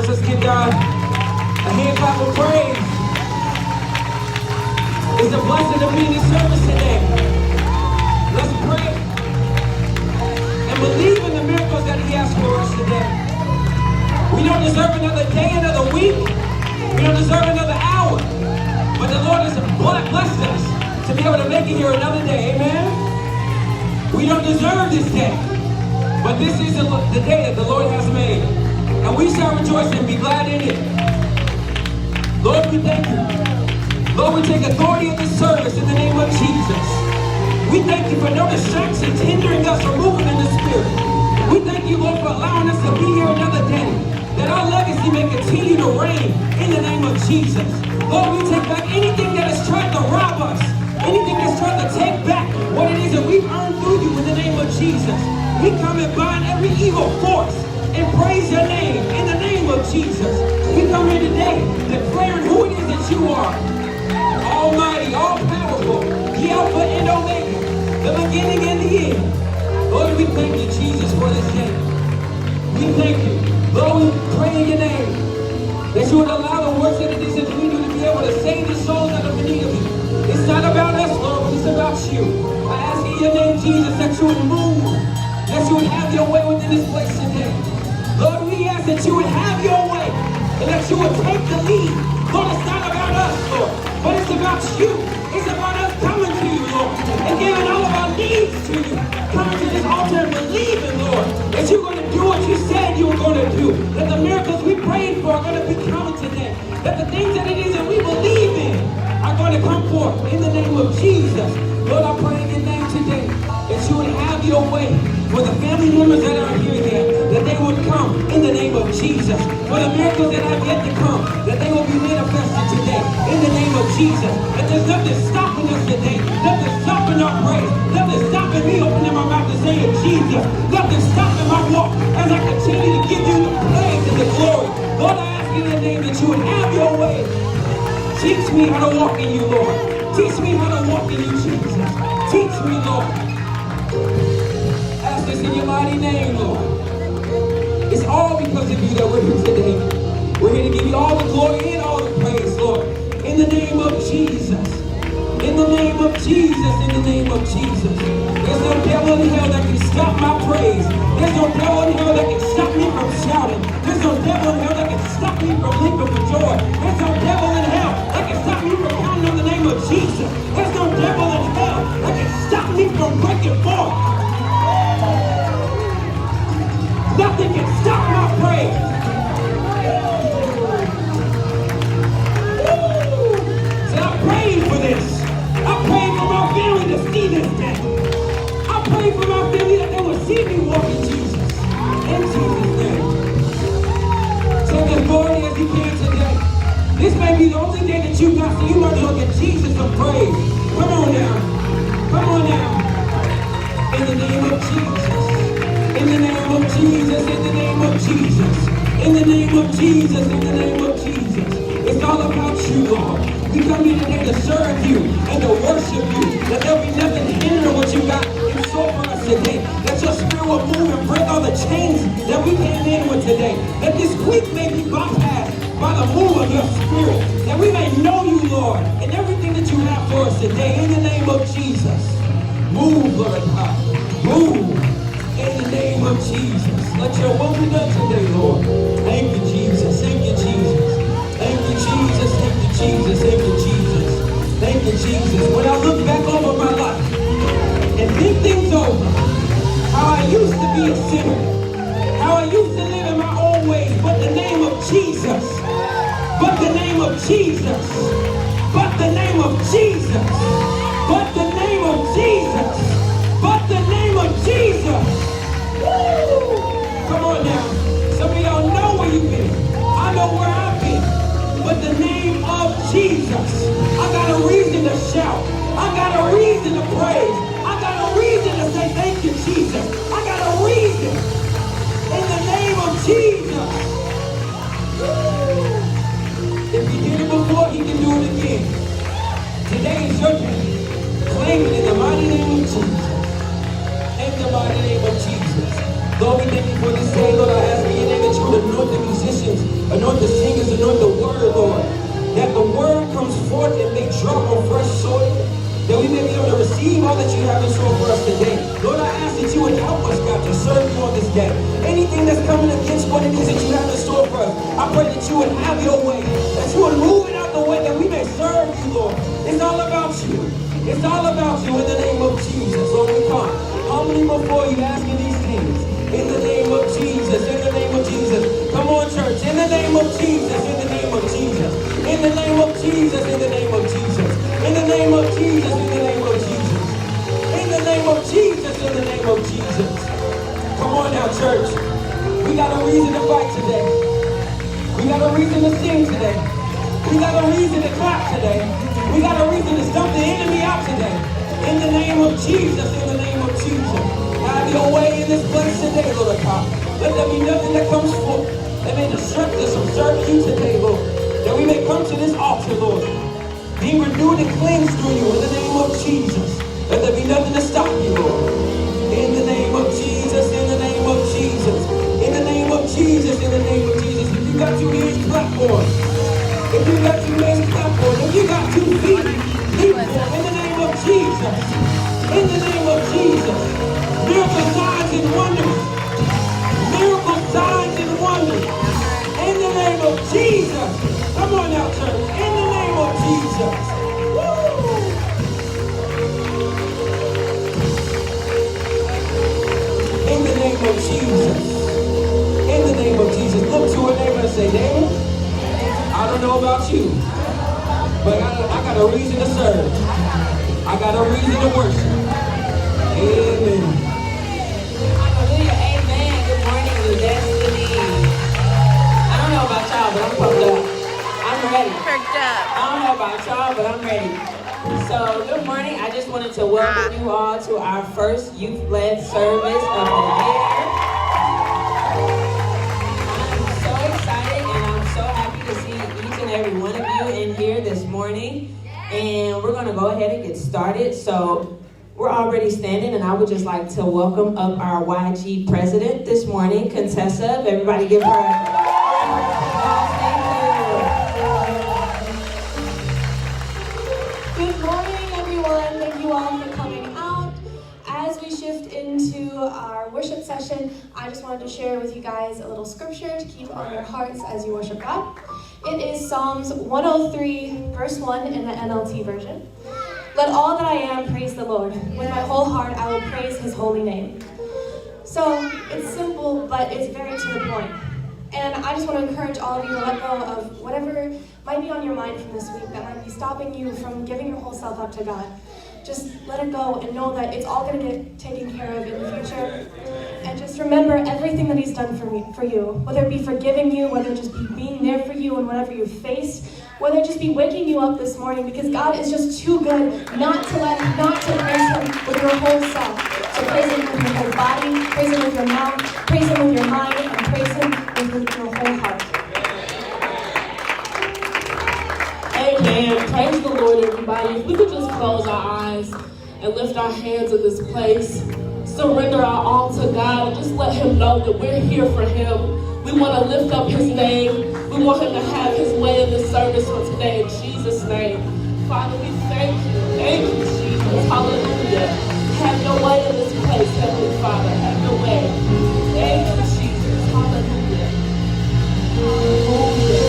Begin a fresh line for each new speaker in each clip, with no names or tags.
Let's give God a hand clap of praise. It's a blessing to be in this service today. Let's pray and believe in the miracles that He has for us today. We don't deserve another day, another week. We don't deserve another hour. But the Lord has blessed us to be able to make it here another day. Amen? We don't deserve this day. But this is the day that the Lord has made. And we shall rejoice and be glad in it. Lord, we thank you. Lord, we take authority of this service in the name of Jesus. We thank you for no distractions hindering us or moving in the Spirit. We thank you, Lord, for allowing us to be here another day. That our legacy may continue to reign in the name of Jesus. Lord, we take back anything that has tried to rob us. Anything that's tried to take back what it is that we've earned through you in the name of Jesus. We come and bind every evil force and praise your name in the name of Jesus. We come here today declaring who it is that you are. Almighty, all-powerful, the Alpha and Omega, the beginning and the end. Lord, we thank you, Jesus, for this day. We thank you. Lord, we pray in your name that you would allow the works that it is that we do to be able to save the souls that are in need of you. It's not about us, Lord, but it's about you. I ask in your name, Jesus, that you would move, that you would have your way within this place today. Lord, we ask that you would have your way and that you would take the lead. Lord, it's not about us, Lord, but it's about you. It's about us coming to you, Lord, and giving all of our needs to you. Coming to this altar and believing, Lord, that you're going to do what you said you were going to do. That the miracles we prayed for are going to be coming today. That the things that it is that we believe in are going to come forth in the name of Jesus. Lord, I pray in your name today that you would have your way for the family members that are here yet, that they would come in the name of Jesus. For the miracles that have yet to come, that they will be manifested today in the name of Jesus. And there's nothing stopping us today, nothing stopping our praise, nothing stopping me opening my mouth and saying Jesus, nothing stopping my walk as I continue to give you the praise and the glory. Lord, I ask in your name that you would have your way. Teach me how to walk in you, Lord. Teach me how to walk in you, Jesus. Teach me, Lord. Ask this in your mighty name, Lord. It's all because of you that we're here today. We're here to give you all the glory and all the praise, Lord. In the name of Jesus. In the name of Jesus. In the name of Jesus. There's no devil in hell that can stop my praise. There's no devil in hell that can stop me from shouting. There's no devil in hell that can stop me from leaping for joy. There's no devil in hell that can stop me from counting on the name of Jesus. There's no devil in hell that can stop me from breaking forth. Nothing can stop my praise. So I prayed for this. I prayed for my family to see this day. I prayed for my family that they would see me walk in Jesus. In Jesus' name. Take authority as you can today. This may be the only day that you got, so you might as well give Jesus some praise. Come on now. Come on now. In the name of Jesus. In the name of Jesus. In the name of Jesus. In the name of Jesus. In the name of Jesus. It's all about you, Lord. We come here today to serve you and to worship you. That there'll be nothing hindering what you got in store for us today. That your spirit will move and break all the chains that we came in with today. That this week may be bypassed by the move of your spirit. That we may know you, Lord, and everything that you have for us today. In the name of Jesus. Move, Lord God. Move. In the name of Jesus. Let your will be done today, Lord. Thank you, Jesus. Thank you, Jesus. Thank you, Jesus. Thank you, Jesus. Thank you, Jesus. Thank you, Jesus. When I look back over my life and think things over, how I used to be a sinner, how I used to live in my own ways, but the name of Jesus, but the name of Jesus, but the name of Jesus, but the name of Jesus, but the name of Jesus. Woo! Come on now. Some of y'all know where you've been. I know where I've been. But the name of Jesus, I got a reason to shout. I got a reason to praise. I got a reason to say thank you, Jesus. I got a reason. In the name of Jesus. If he did it before, he can do it again. Today is your day. Claim it in the mighty name of Jesus. In the mighty name of Jesus. Lord, we thank you for this day. Lord, I ask in your name that you would anoint the musicians Anoint the singers, anoint the word, Lord. That the word comes forth and may drop on fresh soil. That we may be able to receive all that you have in store for us today. Lord, I ask that you would help us, God, to serve you on this day. Anything that's coming against what it is that you have in store for us, I pray that you would have your way. That you would move it out the way that we may serve you, Lord. It's all about you. It's all about you in the name of Jesus. Lord, we come humbly before you asking these things. In the name of Jesus, in the name of Jesus. Come on, church. In the name of Jesus, in the name of Jesus. In the name of Jesus, in the name of Jesus. In the name of Jesus, in the name of Jesus. In the name of Jesus, in the name of Jesus. Come on now, church. We got a reason to fight today. We got a reason to sing today. We got a reason to clap today. We got a reason to stomp the enemy out today. In the name of Jesus, in the name of Jesus. Have your way in this place today, Lord God. Let there be nothing that comes forth that may distract us from serving you today, Lord. That we may come to this altar, Lord, being renewed and cleansed through you in the name of Jesus. Let there be nothing to stop you, Lord. In the name of Jesus, in the name of Jesus. In the name of Jesus, in the name of Jesus. If you got two ears, clap for it. If you got two legs, clap for it. If you got 2 feet, leap for it. In the name of Jesus. In the name of Jesus. Miracle signs and wonders. Miracle signs and wonders. In the name of Jesus. Come on now, church. In the name of Jesus. Woo! In the name of Jesus. In the name of Jesus. Look to a neighbor and say, neighbor, I don't know about you, but I got a reason to serve. I got a reason to worship. Amen.
Hallelujah. Amen. Good morning, New Destiny. I don't know about y'all, but I'm pumped up. I'm ready. I don't know about y'all, but I'm ready. So, good morning. I just wanted to welcome you all to our first youth-led service of the year. I'm so excited and I'm so happy to see each and every one of you in here this morning. And we're going to go ahead and get started. So, we're already standing, and I would just like to welcome up our YG president this morning, Contessa. Everybody give her a
Good morning, everyone. Thank you all for coming out. As we shift into our worship session, I just wanted to share with you guys a little scripture to keep on your hearts as you worship God. It is Psalms 103, verse 1 in the NLT version. Let all that I am praise the Lord. With my whole heart, I will praise his holy name. So it's simple, but it's very to the point. And I just want to encourage all of you to let go of whatever might be on your mind from this week that might be stopping you from giving your whole self up to God. Just let it go and know that it's all going to get taken care of in the future. And just remember everything that he's done for you, whether it be forgiving you, whether it just be being there for you and whatever you've faced, whether it just be waking you up this morning, because God is just too good not to praise him with your whole self. So praise him with your whole body, praise him with your mouth, praise him with your mind, and praise him with your whole heart.
Amen. Praise the Lord, everybody. If we could just close our eyes and lift our hands in this place, surrender our all to God, and just let him know that we're here for him. We want to lift up his name. We want him to have his way in this service for today in Jesus' name. Father, we thank you. Thank you, Jesus. Hallelujah. Have your way in this place, Heavenly Father. Have your way. Thank you, Jesus. Hallelujah. Hallelujah.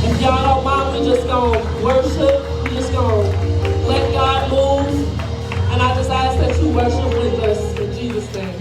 If y'all don't mind, we just gonna worship. We just gonna let God move. And I just ask that you worship with us in Jesus' name.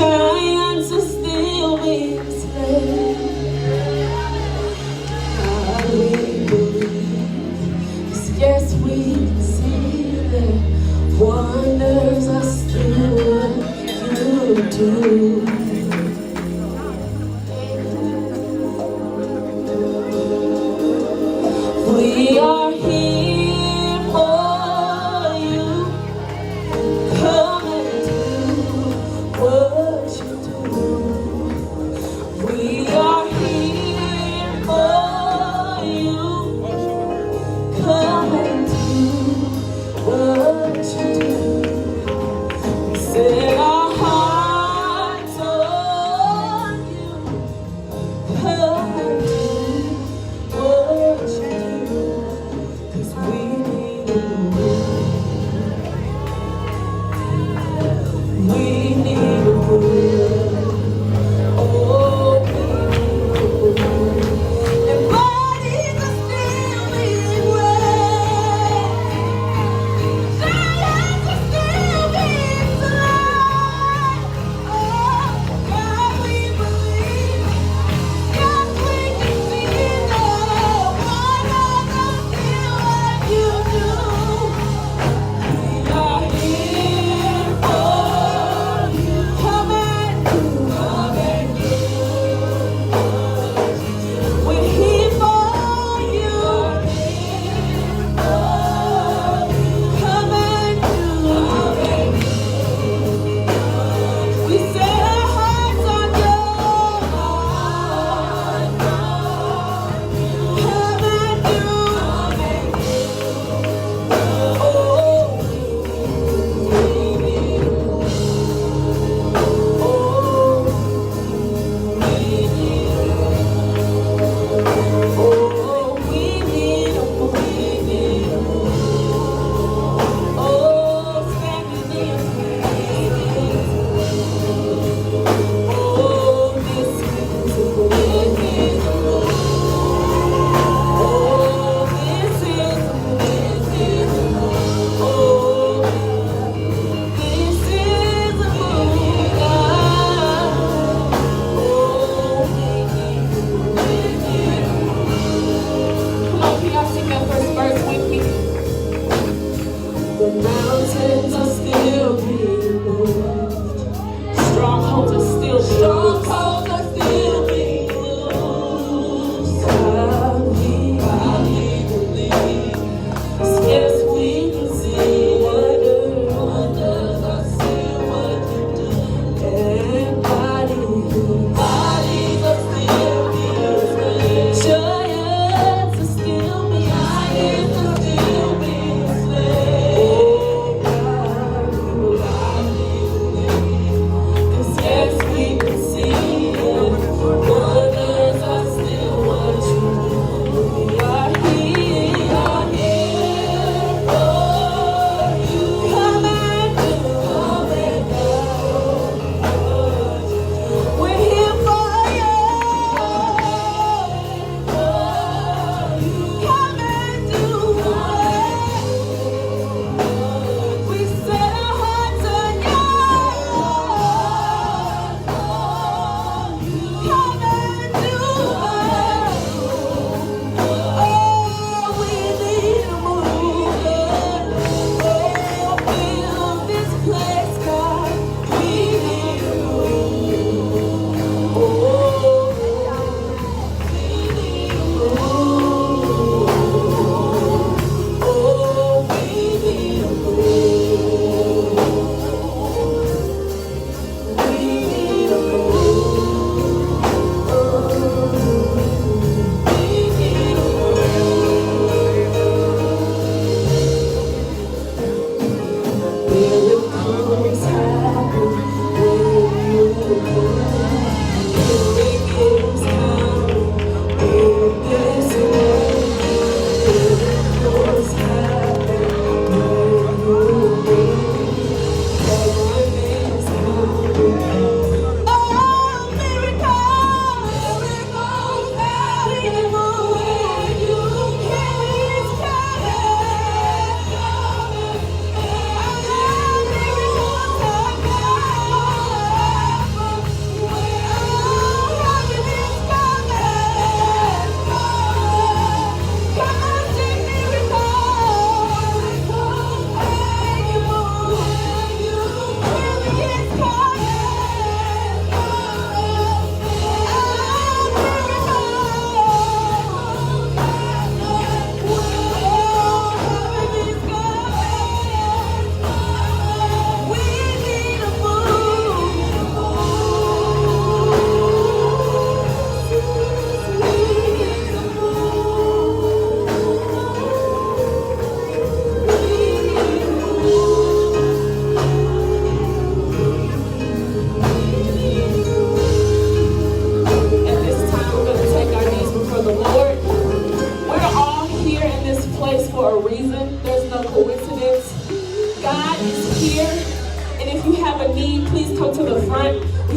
Giants are still being slain. God, we believe. Yes, we see that wonders are still what you do. We are here for you. Come and do what you do. We are here for you. Come and do what you do. Set our hearts on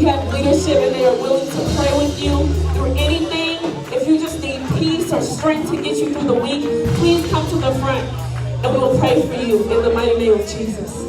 We have leadership and they are willing to pray with you through anything. If you just need peace or strength to get you through the week, please come to the front and we will pray for you in the mighty name of Jesus.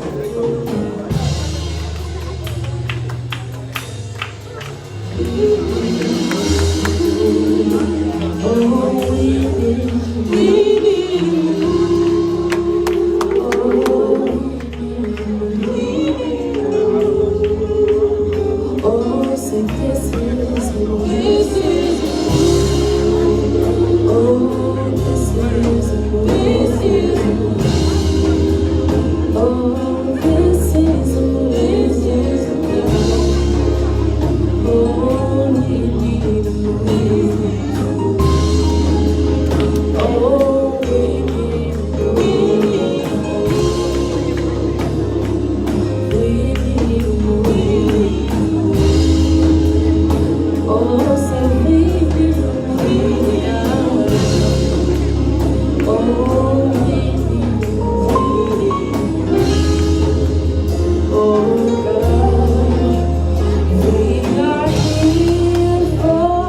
Oh God, we are here for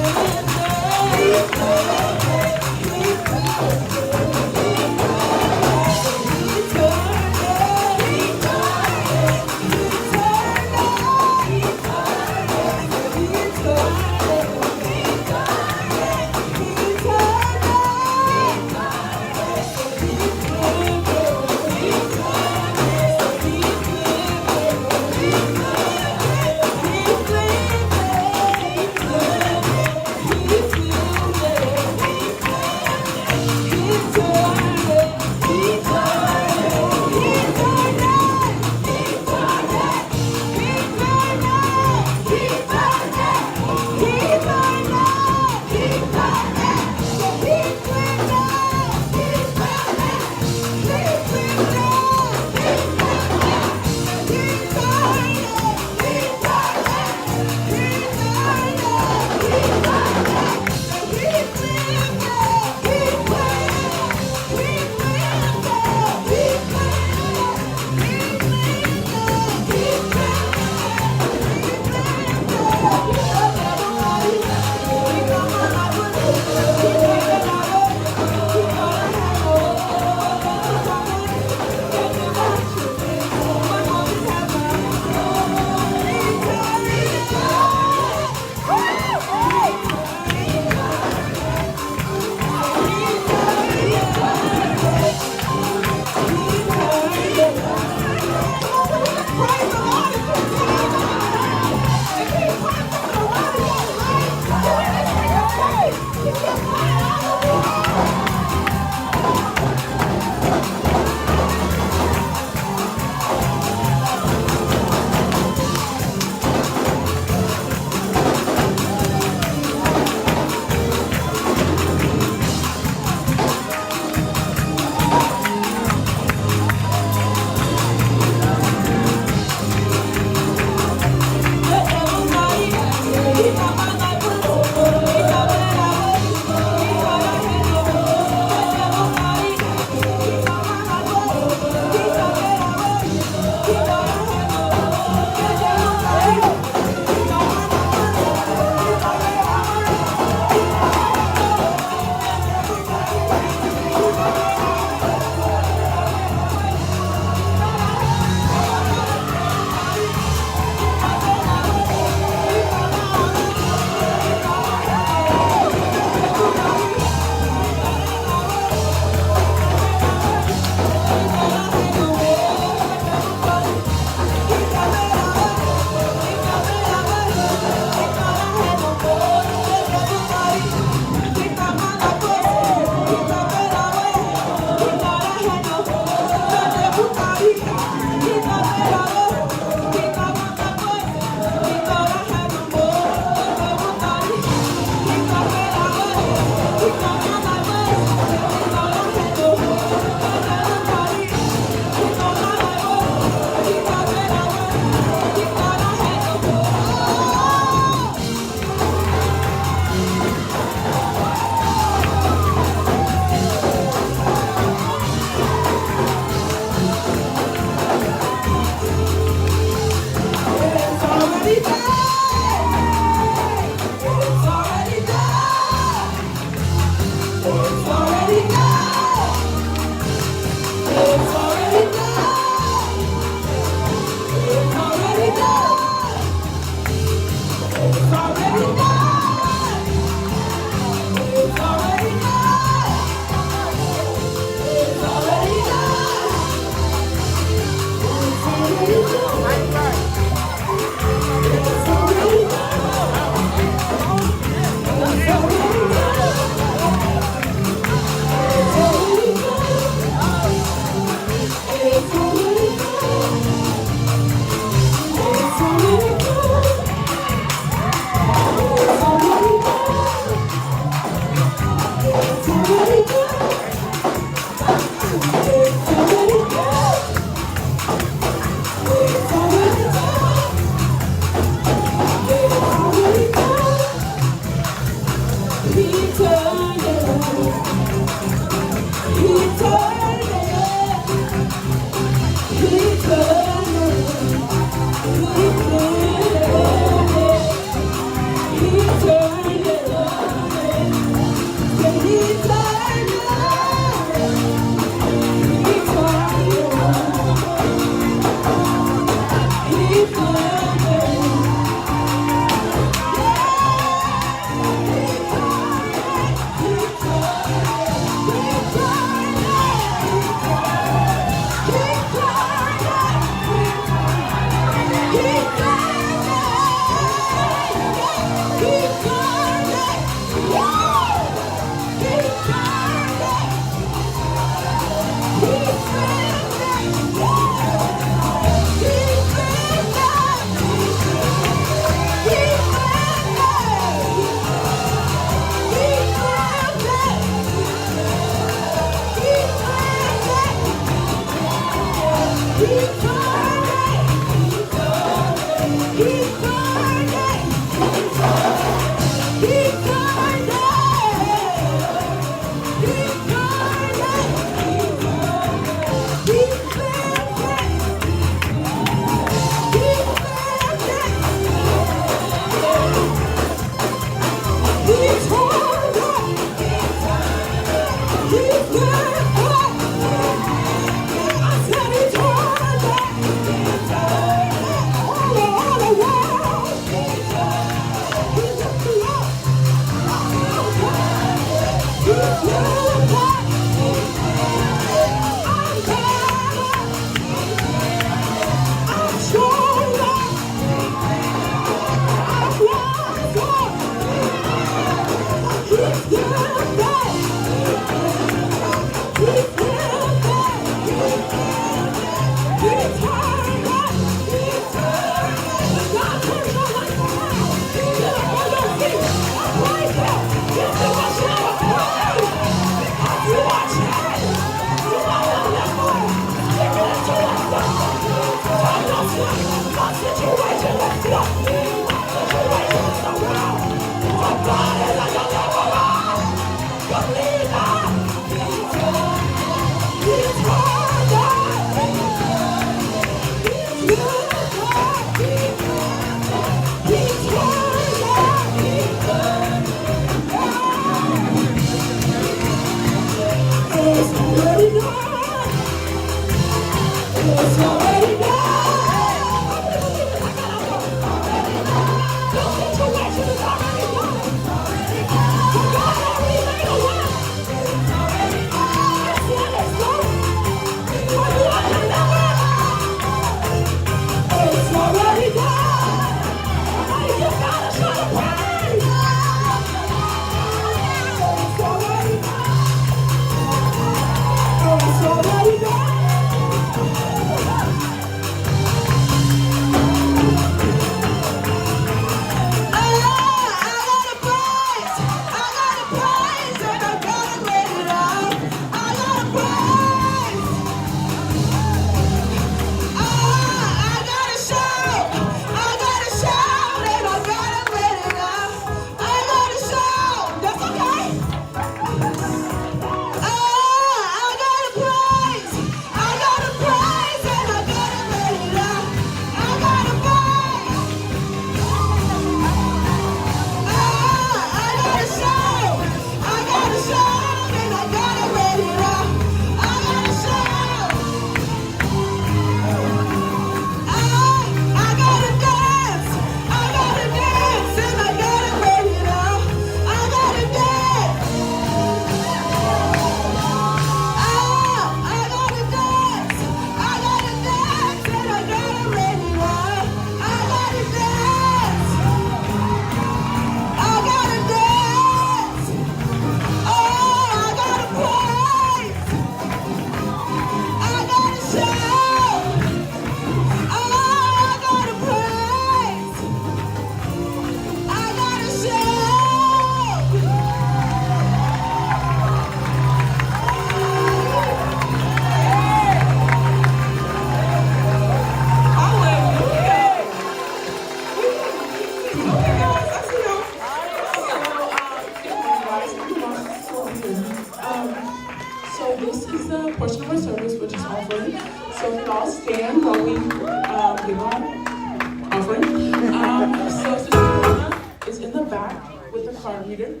back with the card reader.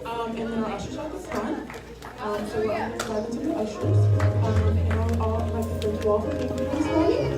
And then our ushers at the front. So we're going to start into the ushers. And I'd like to thank you all for being here this morning.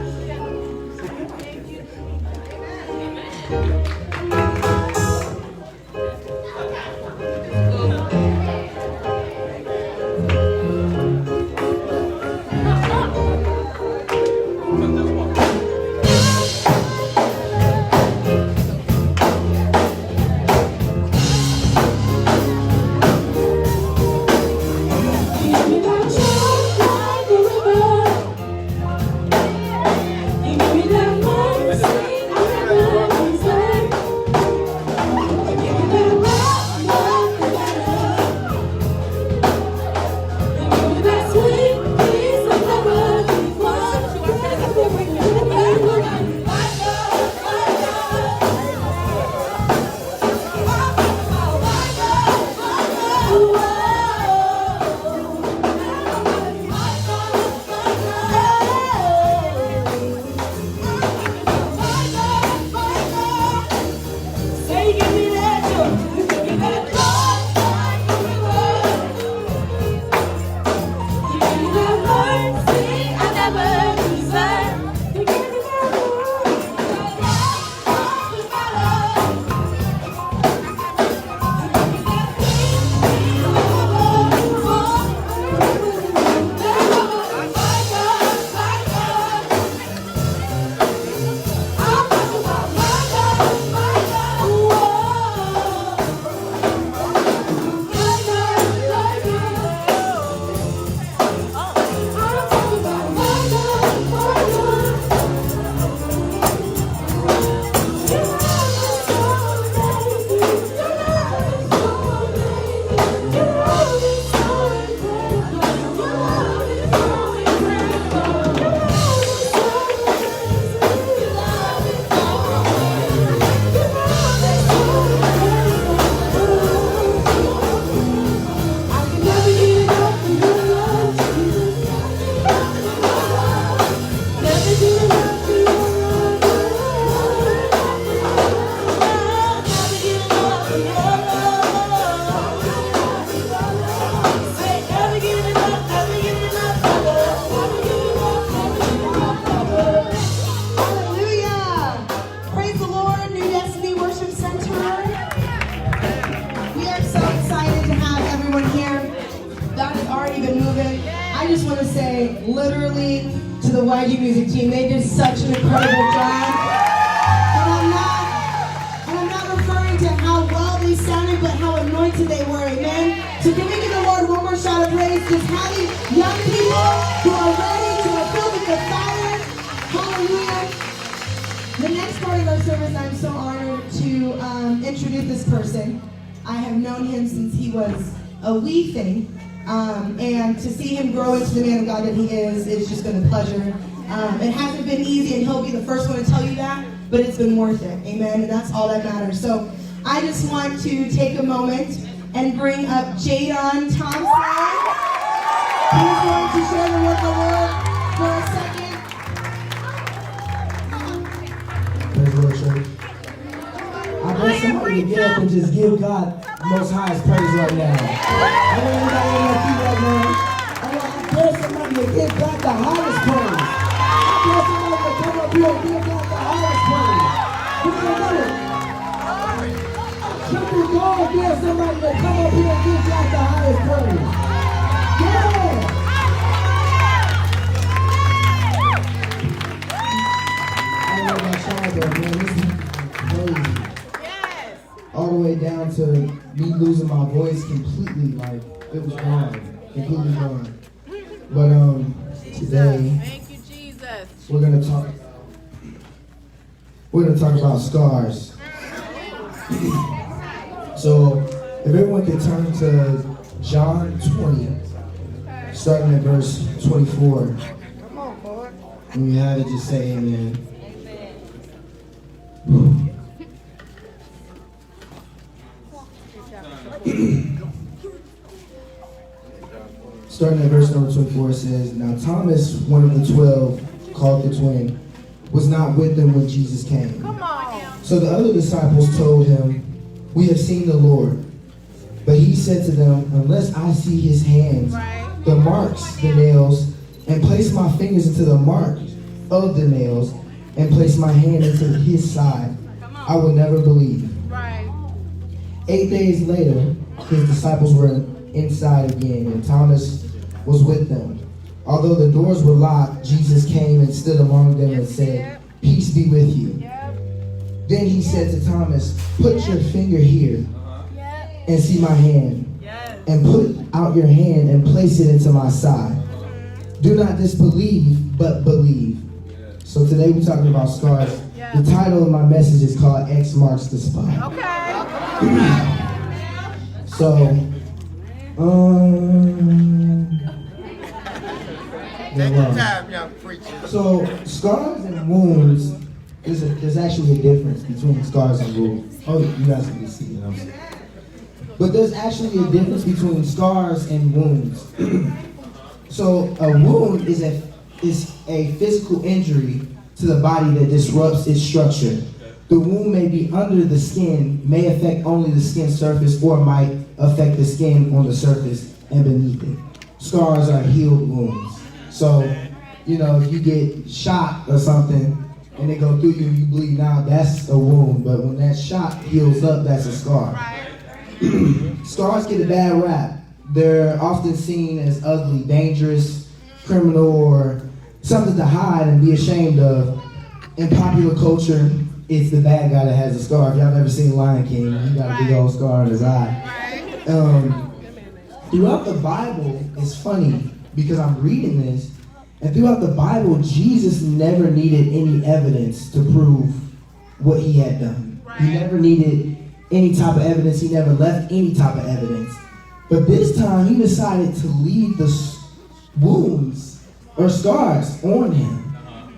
Music team, they did such an incredible job. And I'm not referring to how well they sounded, but how anointed they were, amen? So can we give the Lord one more shout of praise? Just having young people who are ready to be filled with the fire. Hallelujah. The next part of our service, I'm so honored to introduce this person. I have known him since he was a wee thing. And to see him grow into the man of God that he is just been a pleasure. It hasn't been easy, and he'll be the first one to tell you that, but it's been worth it, amen, and that's all that matters. So I just want to take a moment and bring up Jadon Thompson. He's going to share the word of the Lord for a second.
Praise the Lord, church. I want somebody to get up and just give God the most highest praise right now. I want everybody on their feet right now. I dare somebody to give God the highest praise. I dare somebody to come up here and give God the highest praise. You can do it. Triple God, dare somebody to come up here and give God the highest praise. Yeah! I don't know about y'all, but man, this is crazy. All the way down to me losing my voice completely, like it was gone, completely gone. But today,
thank you, Jesus.
we're gonna talk about scars. So if everyone could turn to John 20, starting at verse 24. When you have it, just say amen. Starting at verse number 24, it says, Now Thomas, one of the 12, called the twin, was not with them when Jesus came.
Come on.
So the other disciples told him, "We have seen the Lord." But he said to them, "Unless I see his hands, the marks, the nails, and place my fingers into the mark of the nails, and place my hand into his side, I will never believe." 8 days later, his disciples were inside again, and Thomas was with them. Although the doors were locked, Jesus came and stood among them and said, "Peace be with you." Then he said to Thomas, "Put your finger here and see my hand, and put out your hand and place it into my side. Do not disbelieve, but believe." So today we're talking about scars. The title of my message is called X Marks the Spot. So, so scars and wounds, there's actually a difference between scars and wounds. Oh, you guys can see it, I'm sorry. But there's actually a difference between scars and wounds. So a wound is a physical injury to the body that disrupts its structure. The wound may be under the skin, may affect only the skin surface, or might affect the skin on the surface and beneath it. Scars are healed wounds. So, if you get shot or something and they go through you and you bleed out, that's a wound. But when that shot heals up, that's a scar. Scars get a bad rap. They're often seen as ugly, dangerous, criminal, or something to hide and be ashamed of. In popular culture, it's the bad guy that has a scar. If y'all have ever seen Lion King, he got a big old scar on his eye. Throughout the Bible, it's funny because I'm reading this, and throughout the Bible, Jesus never needed any evidence to prove what he had done. He never needed any type of evidence. He never left any type of evidence. But this time, he decided to leave the wounds or scars on him.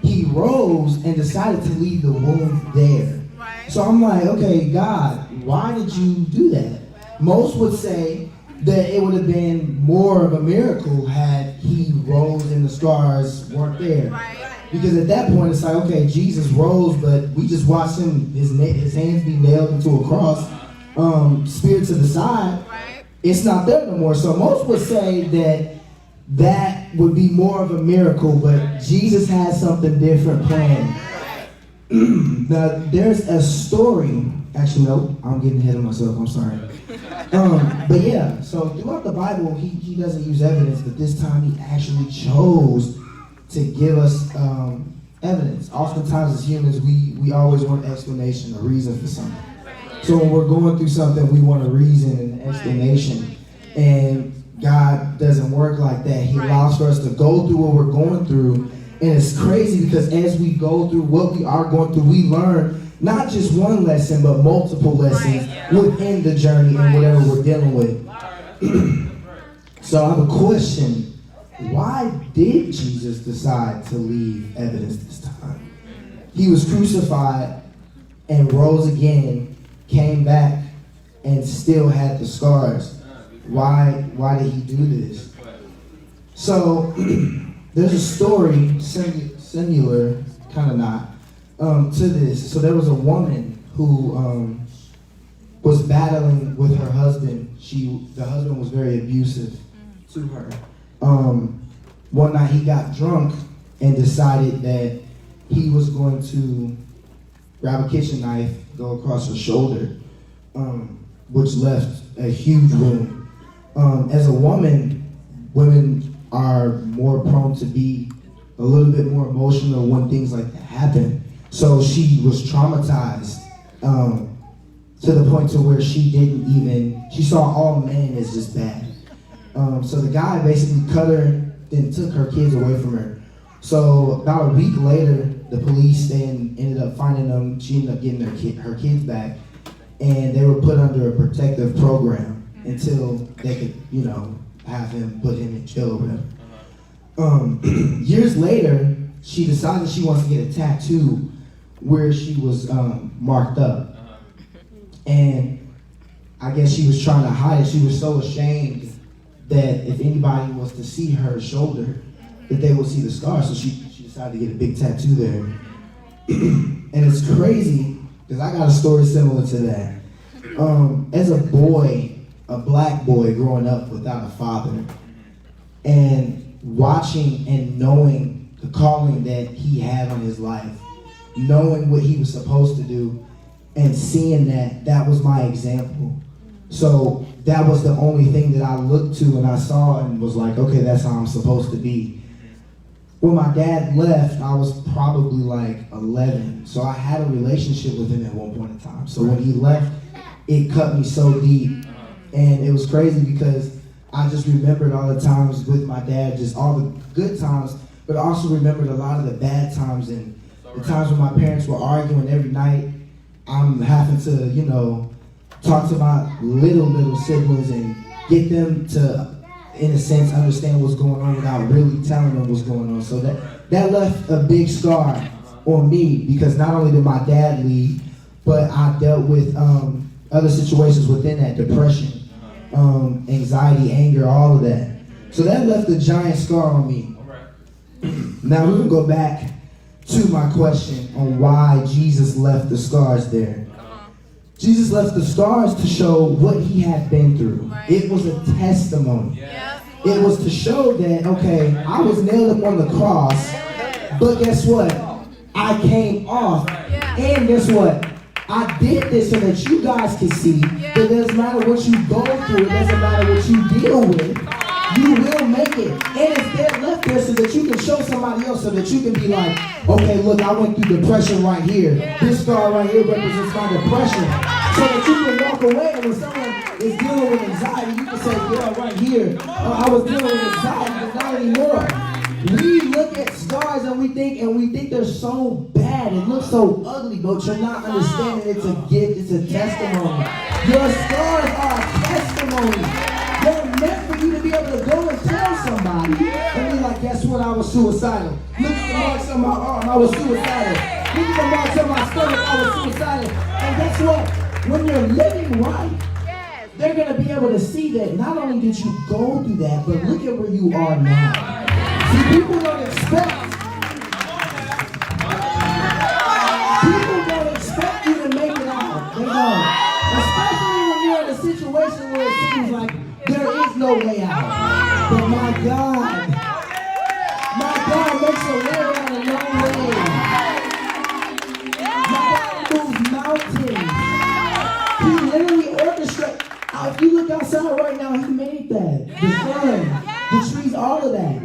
He rose and decided to leave the wounds there. So I'm like, okay, God, why did you do that? Most would say that it would have been more of a miracle had he rose and the scars weren't there. Because at that point, it's like, okay, Jesus rose, but we just watched him, his hands be nailed into a cross, spear to the side. It's not there no more. So most would say that would be more of a miracle, but Jesus has something different planned. Now, there's a story. Actually, no, I'm getting ahead of myself. I'm sorry. But yeah, so throughout the Bible, he doesn't use evidence, but this time he actually chose to give us evidence. Oftentimes as humans, we always want an explanation, a reason for something. So when we're going through something, we want a reason and an explanation. And God doesn't work like that. He allows for us to go through what we're going through. And it's crazy because as we go through what we are going through, we learn not just one lesson, but multiple lessons within the journey and whatever we're dealing with. So I have a question. Why did Jesus decide to leave evidence this time? He was crucified and rose again, came back, and still had the scars. Why did he do this? So there's a story, similar, kind of not, to this. So there was a woman who was battling with her husband. The husband was very abusive to her. One night he got drunk and decided that he was going to grab a kitchen knife, go across her shoulder, which left a huge wound. As a woman, women are more prone to be a little bit more emotional when things like that happen. So she was traumatized to the point to where she saw all men as just bad. So the guy basically cut her and took her kids away from her. So about a week later, the police then ended up finding them. She ended up getting her kids back, and they were put under a protective program until they could, have him, put him in jail or whatever. Years later, she decided she wants to get a tattoo where she was marked up. And I guess she was trying to hide it. She was so ashamed that if anybody was to see her shoulder, that they would see the scar. So she decided to get a big tattoo there. And it's crazy, because I got a story similar to that. as a boy, a black boy growing up without a father, and watching and knowing the calling that he had on his life, knowing what he was supposed to do, and seeing that was my example. So that was the only thing that I looked to and I saw and was like, okay, that's how I'm supposed to be. When my dad left, I was probably like 11. So I had a relationship with him at one point in time. So when he left, it cut me so deep. And it was crazy because I just remembered all the times with my dad, just all the good times, but I also remembered a lot of the bad times and the times when my parents were arguing every night. I'm having to, talk to my little siblings and get them to, in a sense, understand what's going on without really telling them what's going on. So that left a big scar on me because not only did my dad leave, but I dealt with other situations within that, depression, anxiety, anger, all of that. So that left a giant scar on me. Now we're going to go back to my question on why Jesus left the scars there. Jesus left the scars to show what he had been through. It was a testimony. It was to show that, okay, I was nailed up on the cross, but guess what? I came off. And guess what? I did this so that you guys can see that it doesn't matter what you go through, it doesn't matter what you deal with, you will make it. And it's there left there so that you can show somebody else, so that you can be like, okay, look, I went through depression right here. This scar right here represents my depression. So that you can walk away, and when someone is dealing with anxiety, you can say, yeah, right here, I was dealing with anxiety, but not anymore. We look at scars and we think they're so bad. It looks so ugly, but you're not understanding it's a gift, it's a testimony. Your scars are a testimony. They're meant for you to be able to go and tell somebody and be like, guess what? I was suicidal. Look at the marks on my arm, I was suicidal. Look at the marks on my stomach, I was suicidal. And guess what? When you're living right, they're going to be able to see that not only did you go through that, but look at where you are now. See, people don't expect you to make it out. They don't. Especially when you're in a situation where it seems like there is no way out. But my God makes a way out of no way. My God moves mountains. He literally orchestrates. If you look outside right now, he made that. The sun, the trees, all of that.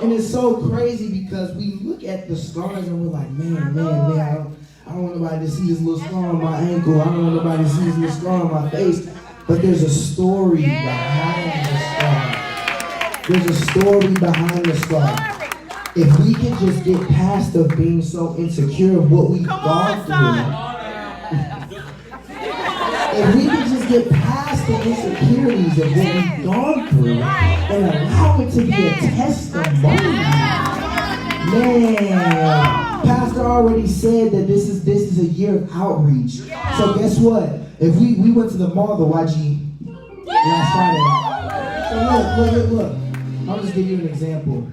And it's so crazy because we look at the scars and we're like, man, I don't want nobody to see this little scar on my ankle. I don't want nobody to see this little scar on my face. But there's a story behind the scar. There's a story behind the scar. If we can just get past of being so insecure of what we've gone through, if we can just get past the insecurities of what we've gone through and allow it to be a testimony. Man, Pastor already said that this is a year of outreach. So guess what? If we went to the mall, the YG, last Friday. So look. I'll just give you an example.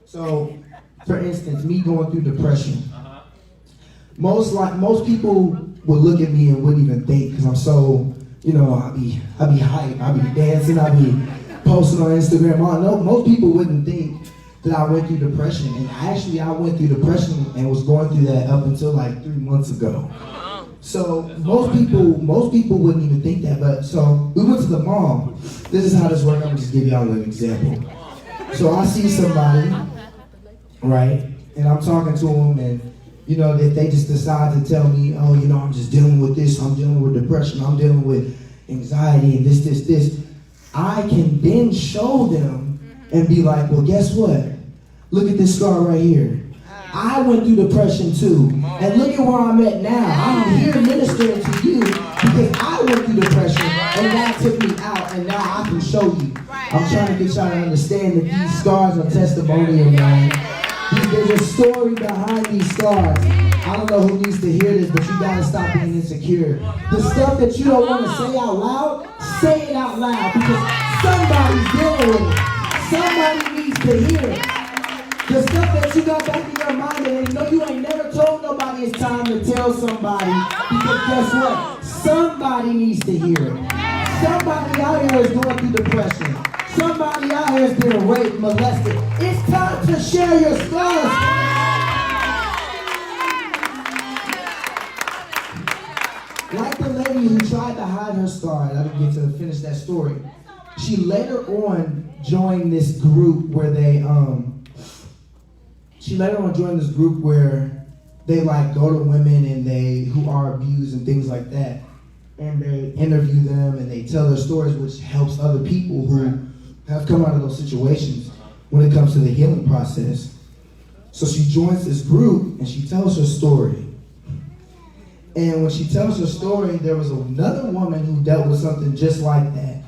So, for instance, me going through depression. Most people would look at me and wouldn't even think, because I'm so, I be hype, I be dancing, I be posting on Instagram. Most people wouldn't think that I went through depression. And actually, I went through depression and was going through that up until like 3 months ago. So most people wouldn't even think that. But so we went to the mall. This is how this works. I'm just give y'all an example. So I see somebody, right, and I'm talking to them, and if they just decide to tell me, oh, I'm just dealing with this, I'm dealing with depression, I'm dealing with anxiety, and this, I can then show them and be like, well, guess what? Look at this scar right here. I went through depression too, and look at where I'm at now. I'm here ministering to you because I went through depression, and God took me out, and now I can show you. I'm trying to get y'all to understand that these scars are testimonial, man. There's a story behind these scars. I don't know who needs to hear this, but you gotta stop being insecure. The stuff that you don't want to say out loud, say it out loud, because somebody's dealing with it. Somebody needs to hear it. The stuff that you got back in your mind, and you ain't never told nobody it's time to tell somebody, because guess what? Somebody needs to hear it. Somebody out here is going through depression. Somebody out here is being raped, molested. It's time to share your scars. Like the lady who tried to hide her scar, and I didn't get to finish that story. She later on joined this group where they like go to women and who are abused and things like that, and they interview them and they tell their stories, which helps other people who have come out of those situations when it comes to the healing process. So she joins this group and she tells her story. And when she tells her story, there was another woman who dealt with something just like that.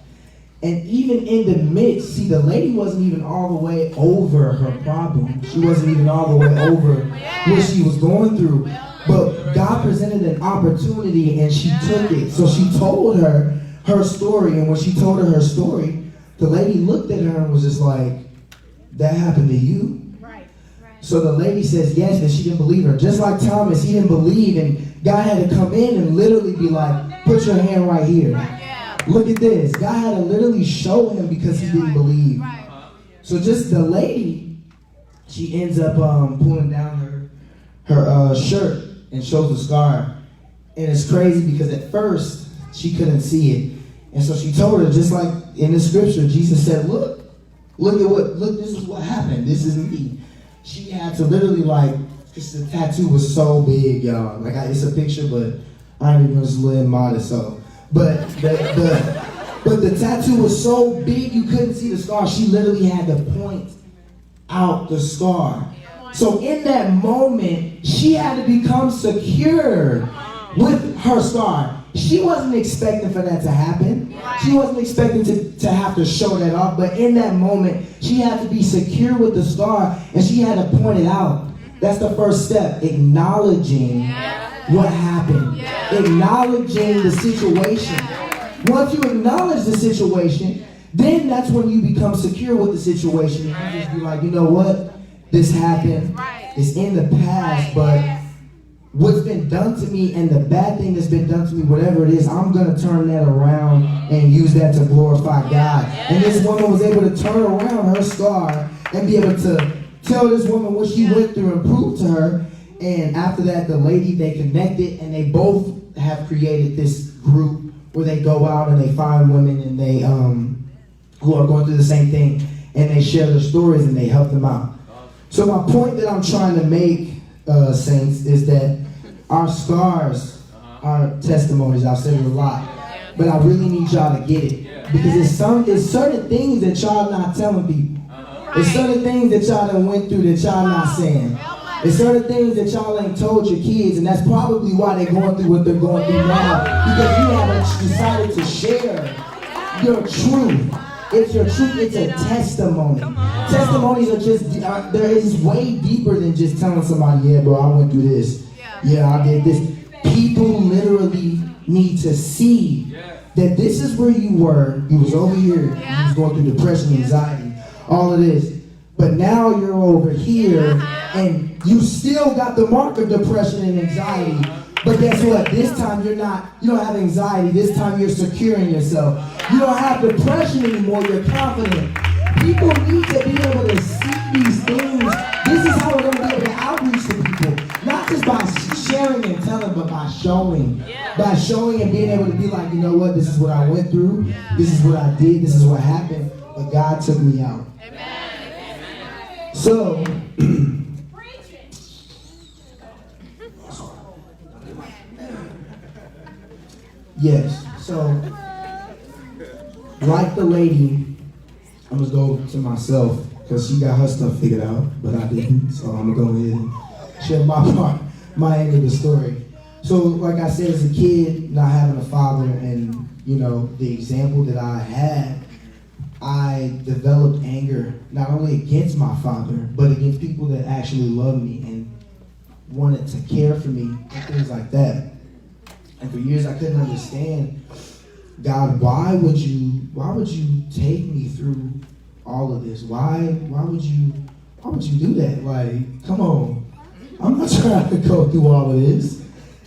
And even in the midst, see, the lady wasn't even all the way over her problem. She wasn't even all the way over what she was going through. But God presented an opportunity and she took it. So she told her story. And when she told her story, the lady looked at her and was just like, that happened to you? Right. So the lady says yes, and she didn't believe her. Just like Thomas, he didn't believe, and God had to come in and literally be like, put your hand right here. Look at this. God had to literally show him because he didn't believe. So just the lady, she ends up pulling down her shirt and shows the scar. And it's crazy because at first she couldn't see it. And so she told her, just like in the scripture, Jesus said, look, this is what happened. This is me. She had to literally because the tattoo was so big, y'all. It's a picture, but I ain't even just a little modest, so. But the tattoo was so big you couldn't see the scar. She literally had to point out the scar. So in that moment, she had to become secure with her scar. She wasn't expecting for that to happen. She wasn't expecting to have to show that off. But in that moment, she had to be secure with the scar and she had to point it out. That's the first step, acknowledging what happened. Acknowledging the situation. Once you acknowledge the situation, then that's when you become secure with the situation. And you just be like, you know what? This happened. It's in the past, but what's been done to me and the bad thing that's been done to me, whatever it is, I'm going to turn that around and use that to glorify God. And this woman was able to turn around her scar and be able to tell this woman what she went through and prove to her. And after that, the lady, they connected, and they both have created this group where they go out and they find women and they who are going through the same thing, and they share their stories and they help them out. So my point that I'm trying to make, saints, is that our scars are testimonies. I've said it a lot, but I really need y'all to get it, because it's certain things that y'all not telling people. It's certain things that y'all done went through that y'all not saying. There's certain things that y'all ain't told your kids, and that's probably why they're going through what they're going through now, because you haven't decided to share your truth. It's your truth. It's a testimony. Testimonies are just, there is way deeper than just telling somebody, yeah, bro, I went through this. Yeah, I did this. People literally need to see that this is where you were. You was over here. You was going through depression, anxiety, all of this. But now you're over here, and you still got the mark of depression and anxiety. But guess what? This time you don't have anxiety. This time you're secure in yourself. You don't have depression anymore. You're confident. People need to be able to see these things. This is how we're going to be able to outreach to people. Not just by sharing and telling, but by showing. By showing and being able to be like, you know what? This is what I went through. This is what I did. This is what happened. But God took me out. So, yes, so, like the lady, I'm going to go to myself, because she got her stuff figured out, but I didn't, so I'm going to go ahead and share my part, my end of the story. So, like I said, as a kid, not having a father, and, the example that I had, I developed anger, not only against my father, but against people that actually loved me and wanted to care for me and things like that. And for years I couldn't understand, God, why would you take me through all of this? Why would you do that? Like, come on. I'm not trying to go through all of this.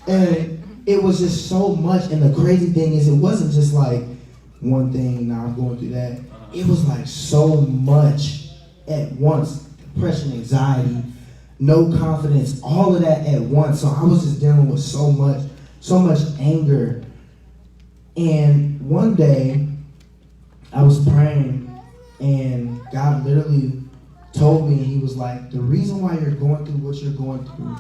And it was just so much. And the crazy thing is, it wasn't just like one thing, now I'm going through that. It was like so much at once. Depression, anxiety, no confidence, all of that at once. So I was just dealing with so much anger. And one day I was praying, and God literally told me, he was like, the reason why you're going through what you're going through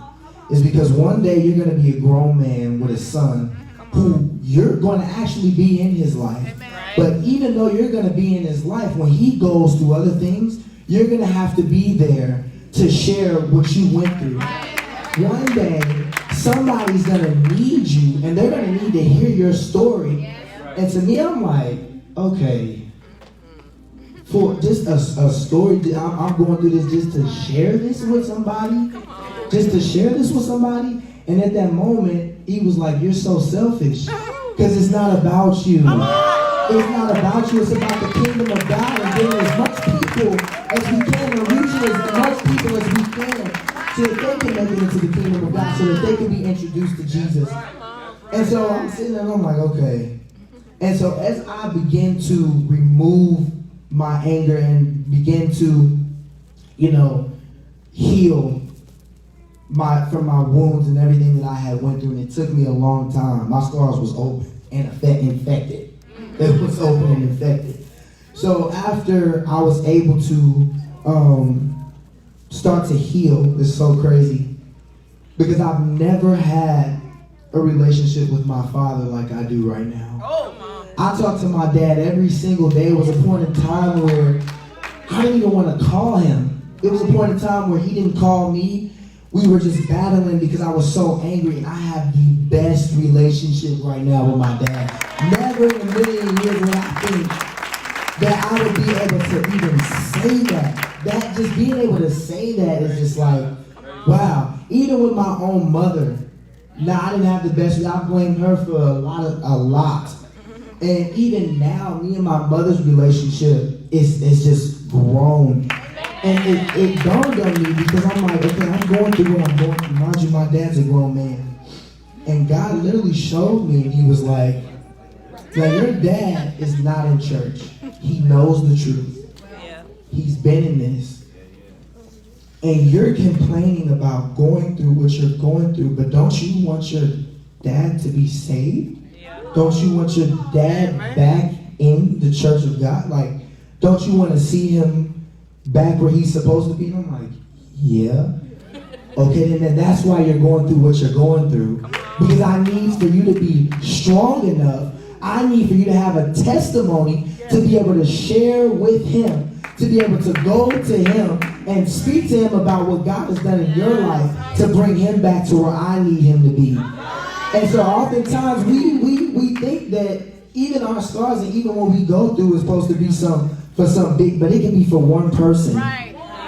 is because one day you're going to be a grown man with a son who you're going to actually be in his life. But even though you're going to be in his life, when he goes through other things, you're going to have to be there to share what you went through. One day, somebody's going to need you, and they're going to need to hear your story. And to me, I'm like, okay, for just a story, I'm going through this just to share this with somebody? Just to share this with somebody? And at that moment, he was like, you're so selfish. Because it's not about you. It's not about you. It's about the kingdom of God and getting as much people as we can and reaching as much people as we can so that they can make it into the kingdom of God, so that they can be introduced to Jesus. And so I'm sitting there and I'm like, okay. And so as I begin to remove my anger and begin to, heal from my wounds and everything that I had went through, and it took me a long time. My scars was open and infected. It was open and infected. So after I was able to start to heal, it's so crazy, because I've never had a relationship with my father like I do right now. I talk to my dad every single day. It was a point in time where I didn't even want to call him. It was a point in time where he didn't call me. We were just battling because I was so angry, and I have the best relationship right now with my dad. Never in a million years would I think that I would be able to even say that. That just being able to say that is just like, wow. Even with my own mother, now I didn't have the best. I blame her for a lot. And even now, me and my mother's relationship is just grown. And it dawned on me, because I'm like, okay, I'm going through what I'm going through. Mind you, my dad's a grown man. And God literally showed me, and he was like, now your dad is not in church. He knows the truth. He's been in this. And you're complaining about going through what you're going through, but don't you want your dad to be saved? Don't you want your dad back in the church of God? Like, don't you want to see him back where he's supposed to be? And I'm like, yeah. Okay, then that's why you're going through what you're going through. Because I need for you to be strong enough. I need for you to have a testimony to be able to share with him, to be able to go to him and speak to him about what God has done in your life to bring him back to where I need him to be. And so oftentimes we think that even our scars and even what we go through is supposed to be for some big, but it can be for one person.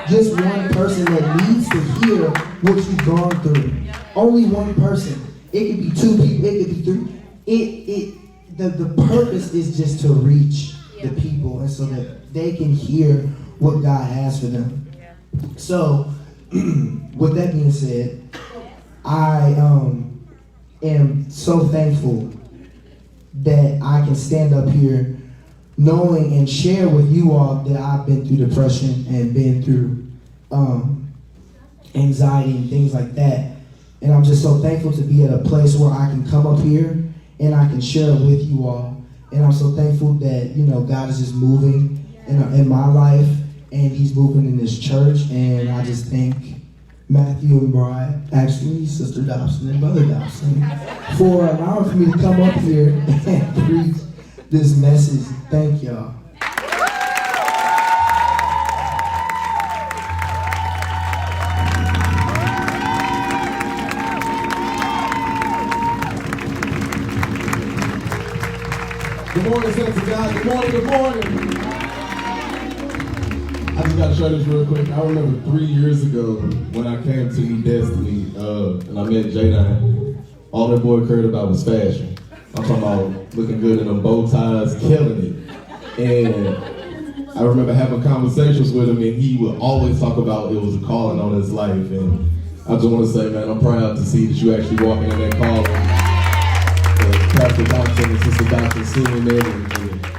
Just one person that needs to hear what you've gone through. Only one person. It could be two people, it could be three. The purpose is just to reach the people, and so that they can hear what God has for them. So, with that being said, I am so thankful that I can stand up here knowing and share with you all that I've been through depression and been through anxiety and things like that. And I'm just so thankful to be at a place where I can come up here and I can share it with you all. And I'm so thankful that, God is just moving in my life, and he's moving in this church. And I just thank Matthew and Brian, actually Sister Dobson and Brother Dobson, for allowing for me to come up here and preach this message. Thank y'all.
Good morning, saints of God. Good morning, good morning. I just got to share this real quick. I remember 3 years ago when I came to meet Destiny and I met J9. All that boy cared about was fashion. I'm talking about looking good in them bow ties, killing it. And I remember having conversations with him, and he would always talk about it was a calling on his life. And I just want to say, man, I'm proud to see that you actually walking in that calling. Pastor Dotson and Sister Dotson seeing it, and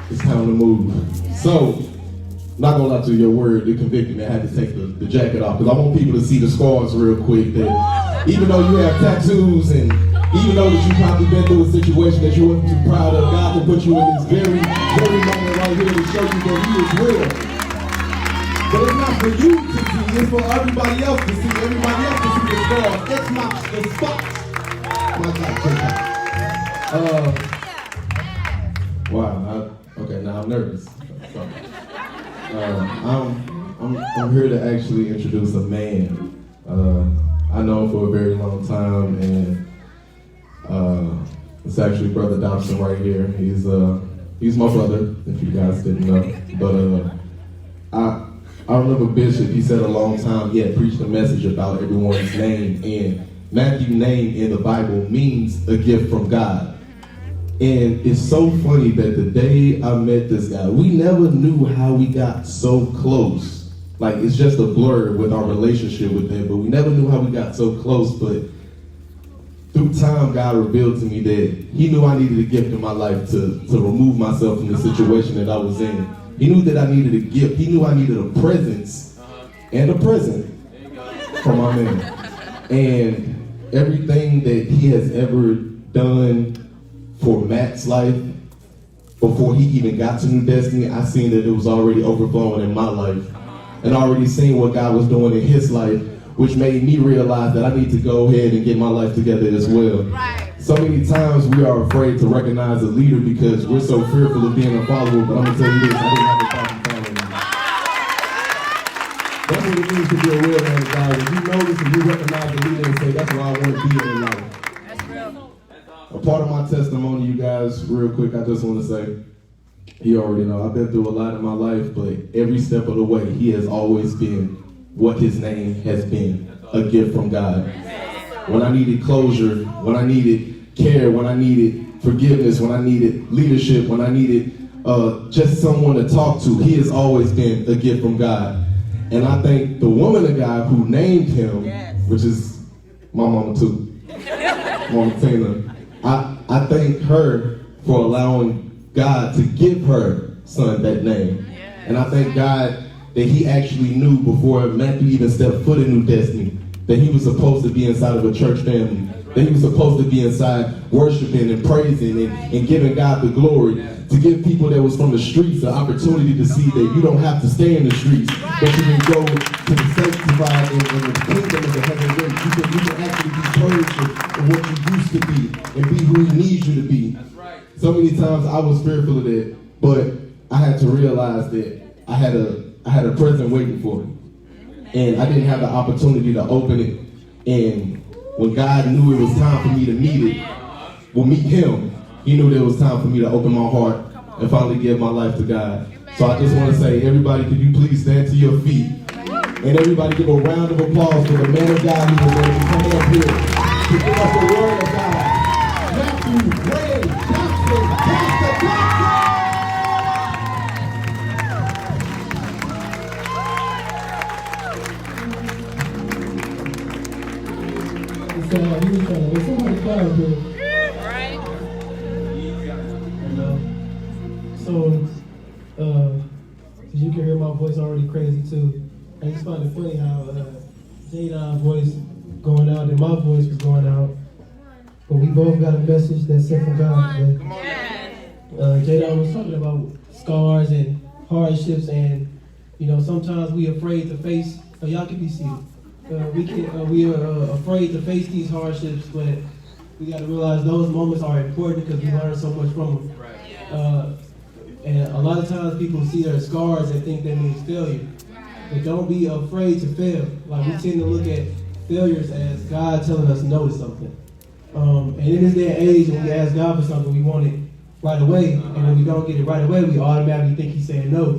it's time to move. So, not gonna lie to you, your word, it convicted me. I had to take the jacket off because I want people to see the scars real quick. That even though you have tattoos and even though that you probably been through a situation that you wasn't too proud of, God can put you in this very, very moment right here to show you that He is real. But it's not for you to see, it's for everybody else to see. Everybody else to see the scars. It's the spots. Wow. Okay, now I'm nervous. So, I'm here to actually introduce a man. I know him for a very long time, and it's actually Brother Dobson right here. He's my brother, if you guys didn't know. But I remember Bishop. He said a long time he had preached a message about everyone's name, and Matthew's name in the Bible means a gift from God. And it's so funny that the day I met this guy, we never knew how we got so close. Like, it's just a blur with our relationship with him, but we never knew how we got so close. But through time, God revealed to me that He knew I needed a gift in my life to remove myself from the situation that I was in. He knew that I needed a gift. He knew I needed a presence and a present from my man. And everything that he has ever done for Matt's life, before he even got to New Destiny, I seen that it was already overflowing in my life. And already seen what God was doing in his life, which made me realize that I need to go ahead and get my life together as well. Right. So many times we are afraid to recognize a leader because we're so fearful of being a follower, but I'm going to tell you this, I didn't have a problem following him. That's what it means to be a real man of God. When you notice and you recognize the leader and say, that's where I want to be in life. That's real. A part of my testimony, you guys, real quick, I just want to say, you already know, I've been through a lot in my life, but every step of the way, he has always been what his name has been, a gift from God. When I needed closure, when I needed care, when I needed forgiveness, when I needed leadership, when I needed just someone to talk to, he has always been a gift from God. And I thank the woman of God who named him, which is my mama too, Mama Tina. I thank her for allowing God to give her son that name. And I thank God that he actually knew before Matthew even stepped foot in New Destiny that he was supposed to be inside of a church family, that he was supposed to be inside worshiping and praising and giving God the glory, to give people that was from the streets the opportunity to see that you don't have to stay in the streets, but you can go to the sanctified and the kingdom of the heaven gates. You can actually be purged of what you used to be and be who he needs you to be. So many times I was fearful of that, but I had to realize that I had a present waiting for me. And I didn't have the opportunity to open it. And when God knew it was time for me to meet him, he knew that it was time for me to open my heart and finally give my life to God. So I just want to say, everybody, could you please stand to your feet? And everybody give a round of applause for the man of God who was ready to come up here to give us the word of God. Matthew Ray Johnson, Pastor Johnson!
There's somebody proud here.
Right.
So, as you can hear my voice already crazy too. I just find it funny how Jada's voice going out and my voice was going out. But we both got a message that's sent from God today. Jada was talking about scars and hardships, and sometimes we afraid to face. Y'all can be seated. We are afraid to face these hardships, but we got to realize those moments are important because we learn so much from them. And a lot of times people see their scars and think that means failure. But don't be afraid to fail. Like, we tend to look at failures as God telling us no to something. And in this day and age, when we ask God for something, we want it right away. And when we don't get it right away, we automatically think he's saying no.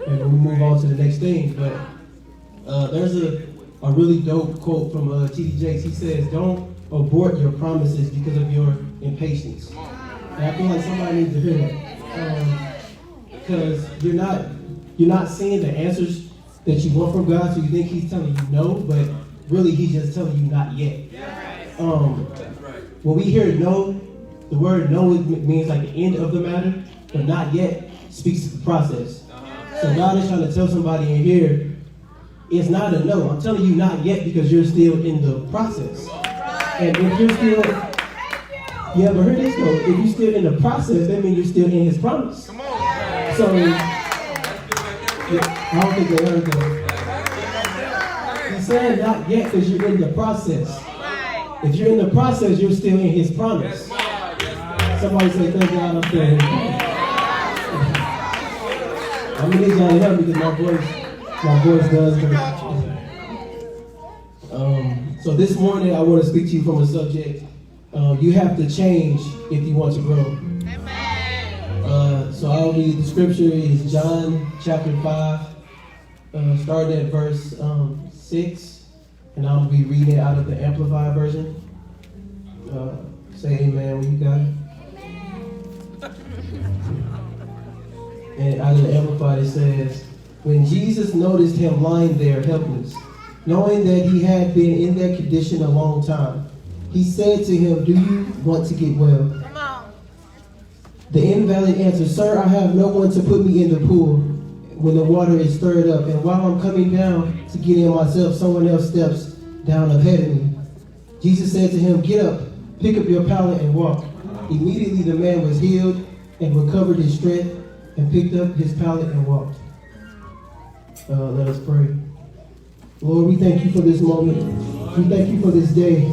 And then we move on to the next thing. But there's a really dope quote from T.D. Jakes. He says, don't abort your promises because of your impatience. And I feel like somebody needs to hear that. Because you're not seeing the answers that you want from God, so you think he's telling you no, but really he's just telling you not yet. When we hear no, The word no means like the end of the matter, but not yet speaks to the process. So God is trying to tell somebody in here, it's not a no. I'm telling you not yet because you're still in the process. And if you're still, yeah, but hear this though, if you're still in the process, that means you're still in his promise. So, I don't think they heard that. He's saying not yet because you're in the process. If you're in the process, you're still in his promise. Somebody say, thank God I'm still in his promise. I'm going to need y'all to help me because my voice does come. So this morning, I want to speak to you from a subject. You have to change if you want to grow. So I'll read the scripture. It's John chapter 5, starting at verse 6. And I'll be reading it out of the Amplified version. Say amen when you got it. And out of the Amplified it says, when Jesus noticed him lying there helpless, knowing that he had been in that condition a long time, he said to him, do you want to get well? Come on. The invalid answered, sir, I have no one to put me in the pool when the water is stirred up, and while I'm coming down to get in myself, someone else steps down ahead of me. Jesus said to him, get up, pick up your pallet and walk. Immediately the man was healed and recovered his strength and picked up his pallet and walked. Let us pray. Lord, we thank you for this moment. We thank you for this day.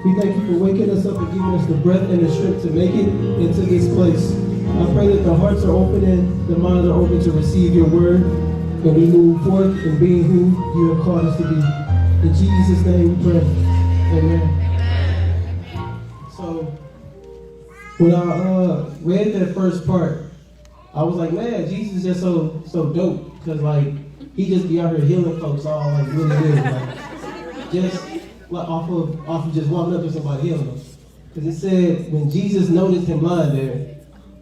We thank you for waking us up and giving us the breath and the strength to make it into this place. I pray that the hearts are open and the minds are open to receive your word, and we move forth in being who you have called us to be. In Jesus' name we pray. Amen. So, when I read that first part, I was like, man, Jesus is just so dope. Because, like, he just be out here healing folks all, like, really good. Like, just like, off of just walking up to somebody healing them. Because it said, when Jesus noticed him lying there.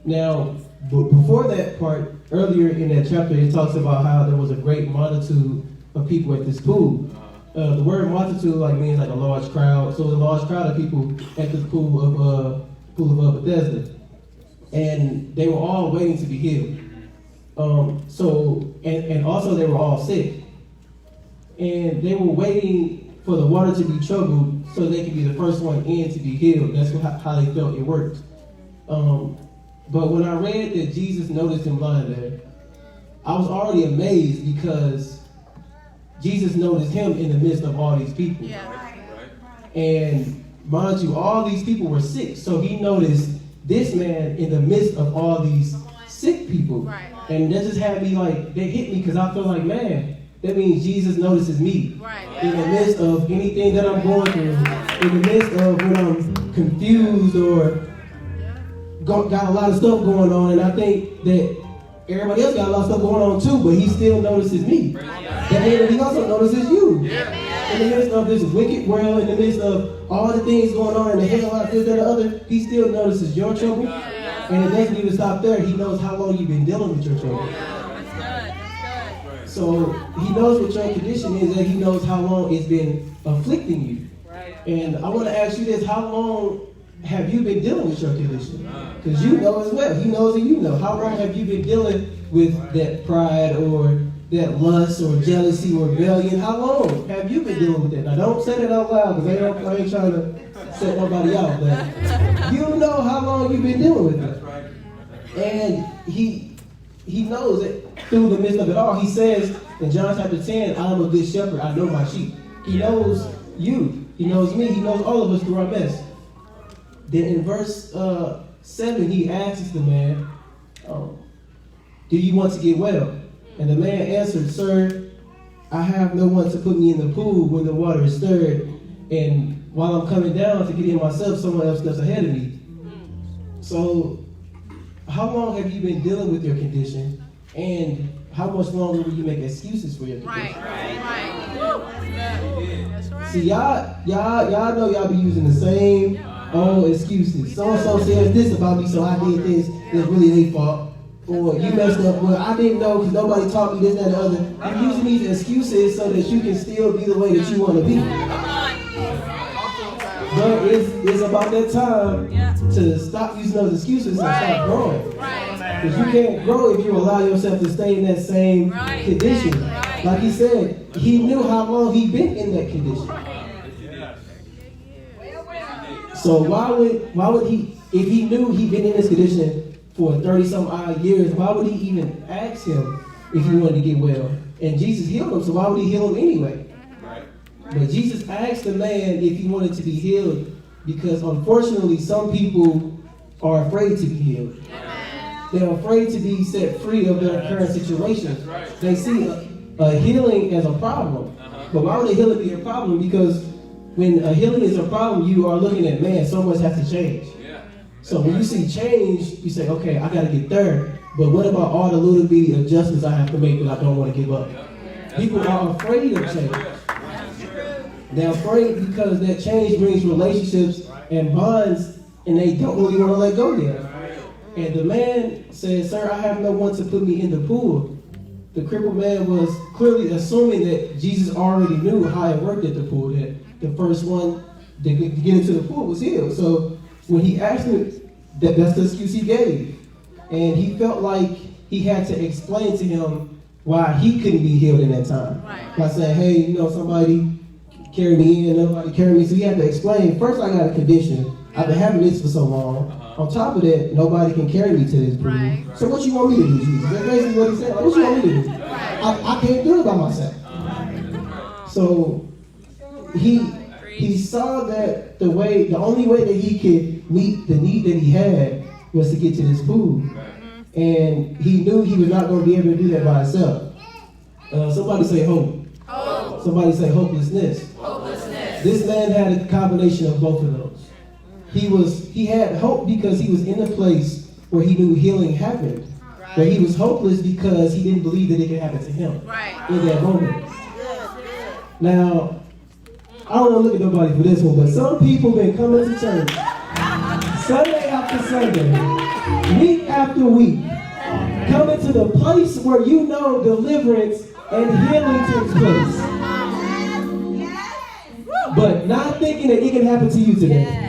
Now, before that part, earlier in that chapter, it talks about how there was a great multitude of people at this pool. The word multitude means like a large crowd. So it was a large crowd of people at this pool of Bethesda. And they were all waiting to be healed. And also they were all sick. And they were waiting for the water to be troubled so they could be the first one in to be healed. That's how they felt it worked. But when I read that Jesus noticed him lying there, I was already amazed because Jesus noticed him in the midst of all these people. Yeah. And mind you, all these people were sick. So he noticed this man in the midst of all these sick people. Right. And that just had me that hit me because I feel like, man, that means Jesus notices me. Right. In the midst of anything that I'm going through, in the midst of when I'm confused or got a lot of stuff going on, and I think that everybody else got a lot of stuff going on too, but he still notices me. And he also notices you. In the midst of this wicked world, in the midst of all the things going on in the hell out this, that, and the other, he still notices your trouble. And it doesn't even stop there. He knows how long you've been dealing with your trouble. So he knows what your condition is, and he knows how long it's been afflicting you. And I want to ask you this, how long have you been dealing with your condition? Because you know as well. He knows and you know. How long have you been dealing with that pride or that lust or jealousy or rebellion? How long have you been dealing with that? Now don't say that out loud because I ain't trying to set nobody out. But you know how long you've been dealing with it. And he knows it through the midst of it all. He says in John chapter 10, I am a good shepherd. I know my sheep. He knows you. He knows me. He knows all of us through our mess. Then in verse 7, he asks the man, do you want to get well? And the man answered, sir, I have no one to put me in the pool when the water is stirred. And while I'm coming down to get in myself, someone else steps ahead of me. So how long have you been dealing with your condition? And how much longer will you make excuses for your condition? Right. That's right. See, y'all know y'all be using the same old excuses. So-and-so says this about me, so I did this. It's really their fault. Or you messed up. Well, I didn't know because nobody taught me this, that, and the other. You're using these excuses so that you can still be the way that you want to be. But it's about that time to stop using those excuses and start growing. Because you can't grow if you allow yourself to stay in that same condition. Like he said, he knew how long he'd been in that condition. So why would he, if he knew he'd been in this condition for 30-some-odd years, why would he even ask him if he wanted to get well? And Jesus healed him, so why would he heal him anyway? But Jesus asked the man if he wanted to be healed because unfortunately some people are afraid to be healed. They're afraid to be set free of their current situation. They see a healing as a problem. But why would a healing be a problem? Because when a healing is a problem, you are looking at, man, so much has to change. So when you see change, you say, okay, I got to get there. But what about all the little bitty adjustments I have to make that I don't want to give up? People are afraid of change. They're afraid because that change brings relationships and bonds, and they don't really want to let go yet. And the man said, sir, I have no one to put me in the pool. The crippled man was clearly assuming that Jesus already knew how it worked at the pool, that the first one to get into the pool was healed. So when he asked him, that's the excuse he gave. And he felt like he had to explain to him why he couldn't be healed in that time. By saying, hey, somebody carry me in, nobody carry me. So he had to explain, first I got a condition. I've been having this for so long. On top of that, nobody can carry me to this pool. So what you want me to do, Jesus? That's basically what he said. Like, what you want me to do? I can't do it by myself. So he saw that the only way that he could meet the need that he had was to get to this pool. And he knew he was not going to be able to do that by himself. Somebody say hope. Hope. Somebody say hopelessness. Hopelessness. This man had a combination of both of those. He had hope because he was in a place where he knew healing happened. But he was hopeless because he didn't believe that it could happen to him in that moment. Now, I don't want to look at nobody for this one, but some people been coming to church Sunday after Sunday, week after week, coming to the place where you know deliverance and healing takes place. But not thinking that it can happen to you today.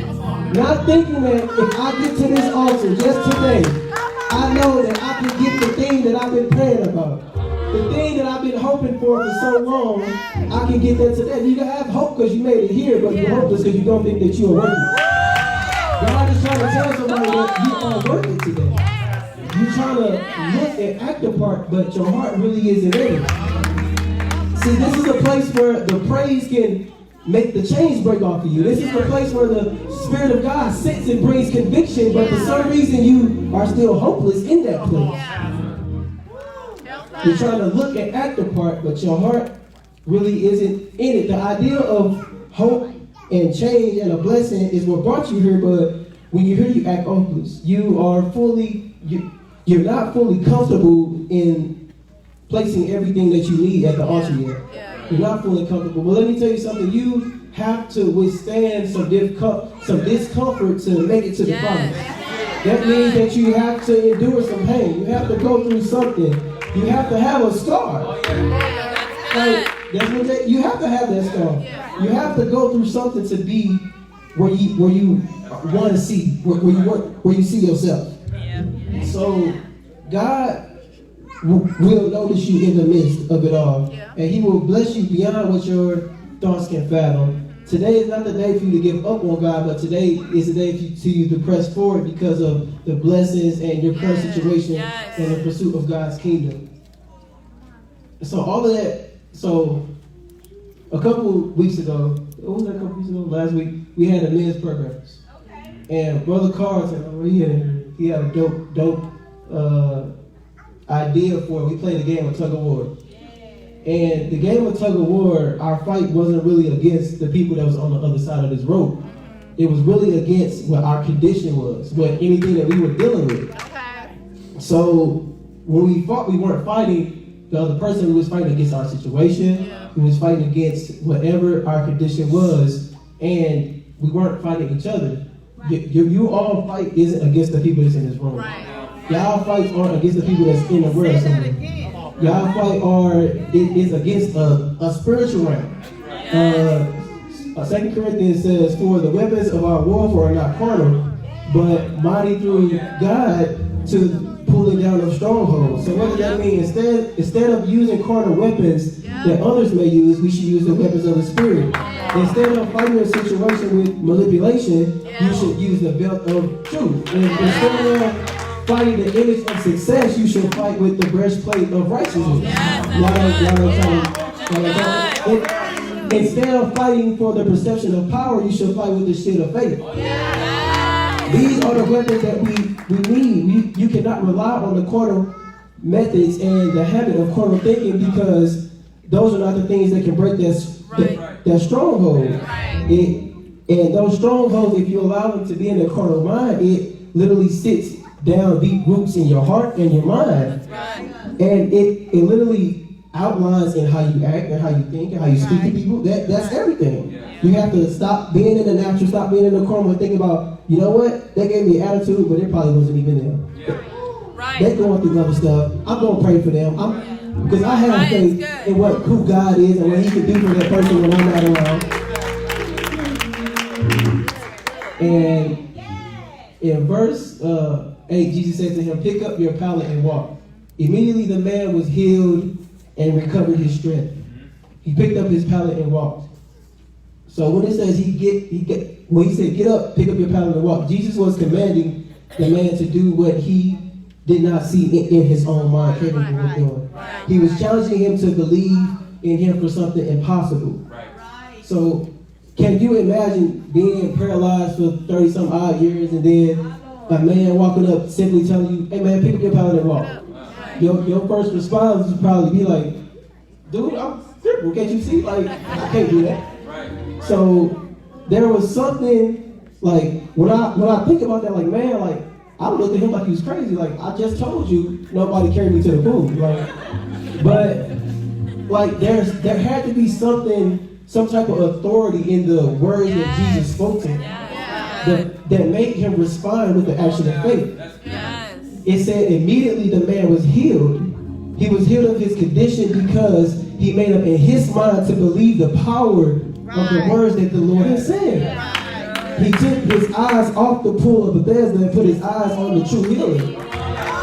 Not thinking that if I get to this altar just today, I know that I can get the thing that I've been praying about. The thing that I've been hoping for so long, I can get that today. You can have hope because you made it here, but you're hopeless because you don't think that you are worthy. God is trying to tell somebody that you are worthy today. You're trying to look and act the part, but your heart really isn't in it. See, this is a place where the praise can make the chains break off of you. This is the place where the Spirit of God sits and brings conviction, but for some reason you are still hopeless in that place. You're trying to look and act the part, but your heart really isn't in it. The idea of hope and change and a blessing is what brought you here, but when you're here, you act hopeless. You're not fully comfortable in placing everything that you need at the altar yet. You're not fully comfortable. But let me tell you something. You have to withstand some discomfort to make it to the promise. That means that you have to endure some pain. You have to go through something. You have to have a scar. Like, you have to have that scar. You have to go through something to be where you want to see, where you see yourself. So God will notice you in the midst of it all. And he will bless you beyond what your thoughts can fathom. Today is not the day for you to give up on God, but today is the day for you to press forward because of the blessings and your current situation and the pursuit of God's kingdom. So all of that, so a couple weeks ago, what was that, a couple weeks ago? Last week, we had a men's programs. And Brother Carlton, he had a dope idea for it. We played a game of tug of war. And the game of tug of war, our fight wasn't really against the people that was on the other side of this rope. It was really against what our condition was, anything that we were dealing with. So when we fought, we weren't fighting the other person. We was fighting against our situation. We was fighting against whatever our condition was, and we weren't fighting each other. You all fight isn't against the people that's in this room. Y'all fights aren't against the people that's in the world somewhere. Y'all fight is against a spiritual realm. 2 Corinthians says, for the weapons of our warfare are not carnal, but mighty through God to pulling down those strongholds. So what does that mean? Instead of using carnal weapons that others may use, we should use the weapons of the Spirit. Instead of fighting a situation with manipulation, you should use the belt of truth. And instead of fighting the image of success, you should fight with the breastplate of righteousness. Instead of fighting for the perception of power, you should fight with the shield of faith. These are the weapons that we need. You cannot rely on the carnal methods and the habit of carnal thinking, because those are not the things that can break that stronghold. And those strongholds, if you allow them to be in the carnal mind, it literally sits down deep roots in your heart and your mind. And it literally outlines in how you act and how you think and how you speak to people. That's everything. You have to stop being in the natural, stop being in the carnal, and think about, you know what? They gave me an attitude, but it probably wasn't even them. They're going through other stuff. I'm going to pray for them. Because I have faith in who God is and what He can do for that person when I'm not around. And in verse 8, Jesus said to him, "Pick up your pallet and walk." Immediately the man was healed and recovered his strength. He picked up his pallet and walked. So when it says when he said, "Get up, pick up your pallet and walk," Jesus was commanding the man to do what he did not see in his own mind capable of doing. He was challenging him to believe in him for something impossible. So can you imagine being paralyzed for 30-some odd years and then a man walking up simply telling you, "Hey man, pick up your pallet and walk"? Your first response would probably be like, "Dude, I'm crippled, can't you see? Like, I can't do that." So there was something, like, when I think about that, like, man, like, I looked at him like he was crazy. Like, I just told you nobody carried me to the pool. Like, but like there had to be some type of authority in the words that Jesus spoke to him that made him respond with the action of faith. It said immediately the man was healed. He was healed of his condition because he made up in his mind to believe the power of the words that the Lord had said. He took his eyes off the pool of Bethesda and put his eyes on the true healing.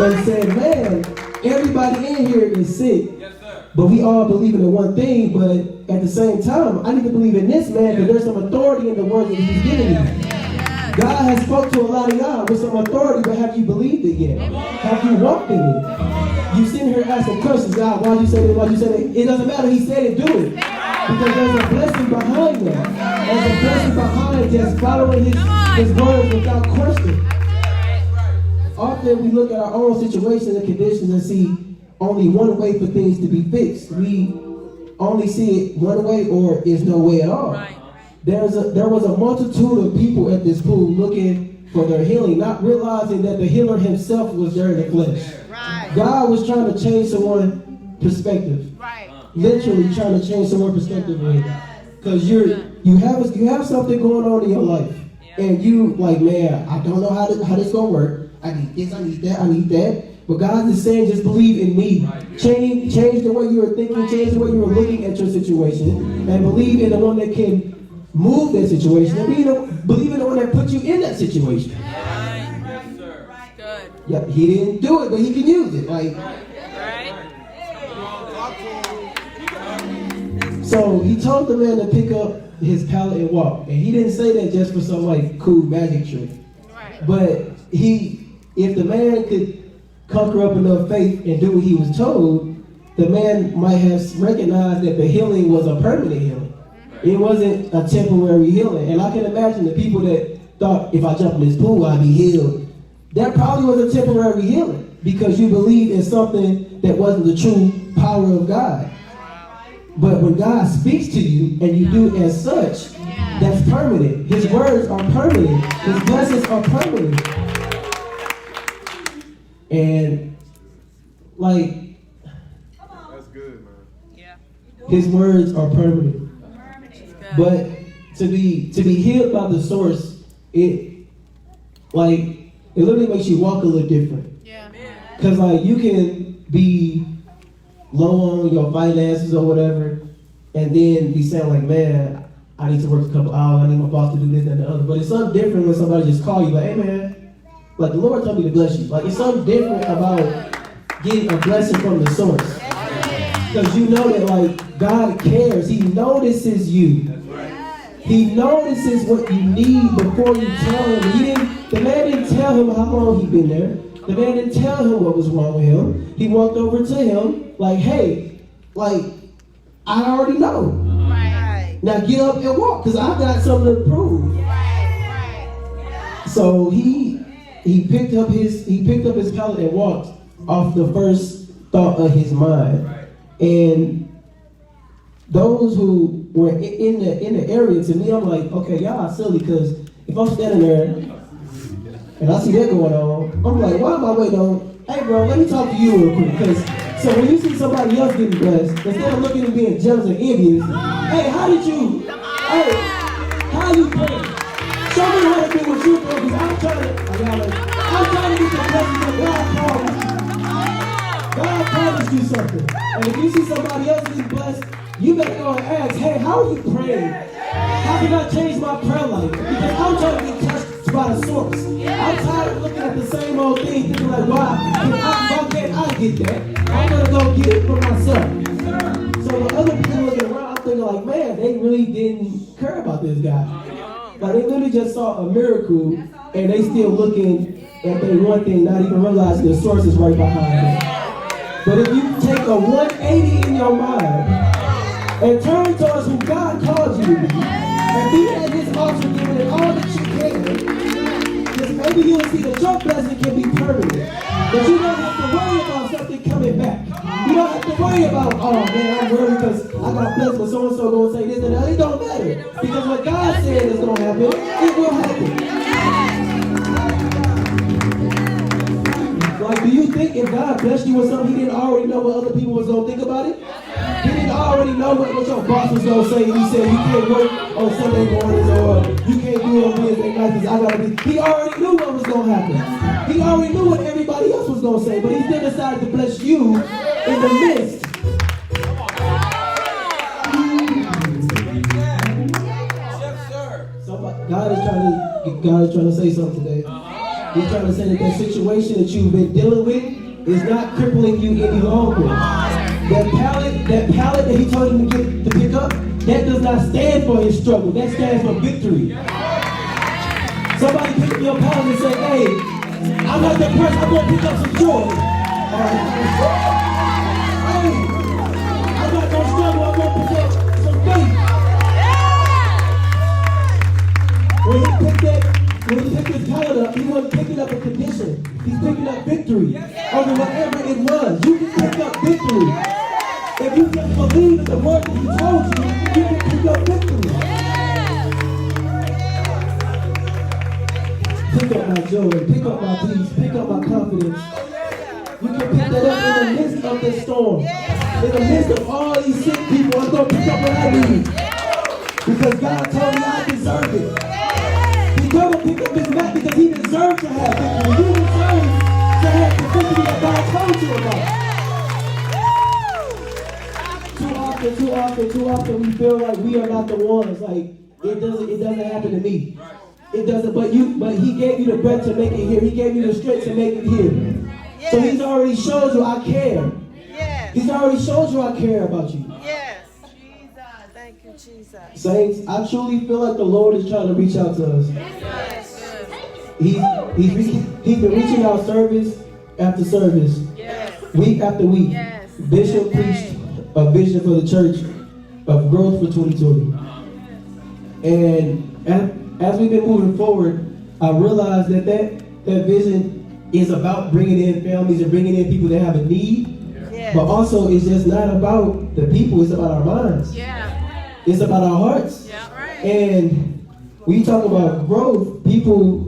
And said, man, everybody in here is sick. But we all believe in the one thing, but at the same time, I need to believe in this man because there's some authority in the word that he's giving me. God has spoke to a lot of y'all with some authority, but have you believed it yet? Have you walked in it? You sitting here asking questions, God, why'd you say that? Why'd you say that? It doesn't matter, he said it, do it. Because there's a blessing behind that. There's a blessing behind just following his words without question. Often we look at our own situations and conditions and see only one way for things to be fixed. We only see it one way or is no way at all. There was a multitude of people at this pool looking for their healing, not realizing that the healer himself was there in the flesh. God was trying to change someone's perspective. Literally trying to change someone's perspective. Because you have something going on in your life. And you like, man, I don't know how this gonna work. I need this, I need that, I need that. But God is saying, just believe in me. Change the way you were thinking, change the way you were looking at your situation, and believe in the one that can move that situation, and believe in the one that put you in that situation.
Yes, sir. Good.
Yeah, he didn't do it, but he can use it. Like, so he told the man to pick up his pallet and walk, and he didn't say that just for some like cool magic trick. But if the man could conquer up enough faith and do what he was told, the man might have recognized that the healing was a permanent healing. It wasn't a temporary healing. And I can imagine the people that thought, if I jump in this pool, I'll be healed. That probably was a temporary healing because you believe in something that wasn't the true power of God. But when God speaks to you and you do as such, that's permanent. His words are permanent. His blessings are permanent. And like,
that's good, man.
Yeah.
His words are permanent. But to be healed by the source, it literally makes you walk a little different.
Yeah.
Cause like you can be low on your finances or whatever, and then be saying like, man, I need to work a couple hours, I need my boss to do this and the other. But it's something different when somebody just call you like, hey man, Like the Lord told me to bless you. Like it's something different about getting a blessing from the source. Because you know that like God cares. He notices you. He notices what you need before you tell him. The man didn't tell him how long he'd been there. The man didn't tell him what was wrong with him. He walked over to him like, hey, like, I already know. Right. Now get up and walk, because I got something to prove. Right. So he picked up his pallet and walked off the first thought of his mind. Right. And those who were in the area, to me, I'm like, okay, y'all are silly, because if I'm standing there and I see that going on, I'm like, why am I waiting on? Hey, bro, let me talk to you real quick, because so when you see somebody else getting blessed, instead of looking and being jealous and envious, hey, how you pray? Show me how to do what you do, because I'm trying to get the blessing that God promised you. God promised you something. And if you see somebody else getting blessed, you better go and ask, hey, how are you praying? How can I change my prayer life? Because I'm trying to get touched by the source. I'm tired of looking at the same old thing, thinking like, why can't I get that? I'm gonna go get it for myself. So the other people looking around, I'm thinking like, man, they really didn't care about this guy. Like they literally just saw a miracle, and they still looking at their one thing, not even realizing the source is right behind them. But if you take a 180 in your mind, and turn towards who God called you to be, and be at his altar giving it all that you can, because maybe you'll see that your blessing can be permanent. But you don't have to worry about something coming back. You don't have to worry about, oh man, I'm worried because I got blessed with so-and-so going to say this and that. It don't matter. Because what God said is going to happen, it will happen. Like, do you think if God blessed you with something, he didn't already know what other people was going to think about it? He didn't already know what your boss was going to say. He said, you can't work on Sunday mornings, or you can't do it on Wednesday nights, because I got to be. He already knew what was going to happen. He already knew what everybody else was going to say, but he still decided to bless you in the midst. God is trying to say something today. He's trying to say that situation that you've been dealing with is not crippling you any longer. That pallet that he told you to pick up, that does not stand for his struggle. That stands for victory. Somebody pick up your pallet and say, hey, I'm not that person, I'm going to pick up some joy. Hey, I'm not going to struggle, I'm going to pick up some faith. When he picked his pallet up, he wasn't picking up a condition. He's picking up victory over whatever it was. You can pick up victory. If you just believe in the word that he told you, you can pick up victory. Pick up my joy, pick up my peace, pick up my confidence. You can pick that up in the midst of this storm. In the midst of all these sick people, I'm going to pick up what I need. Because God told me I deserve it. He told him to pick up his mat because he deserved to have victory. You deserve to have the victory that God told you about. Too often we feel like we are not the ones. Like it doesn't happen to me. It doesn't. But he gave you the breath to make it here. He gave you the strength to make it here. Yes. So he's already showed you I care. Yes. He's already showed you I care about you.
Yes. Jesus. Thank you, Jesus.
Saints, I truly feel like the Lord is trying to reach out to us. Yes. He's been reaching out service after service, yes, week after week. Yes. Bishop preached a vision for the church of growth for 2020. And as we've been moving forward, I realized that vision is about bringing in families and bringing in people that have a need. Yes. But also it's just not about the people, it's about our minds. Yeah. It's about our hearts. Yeah, right. And when you talk about growth, people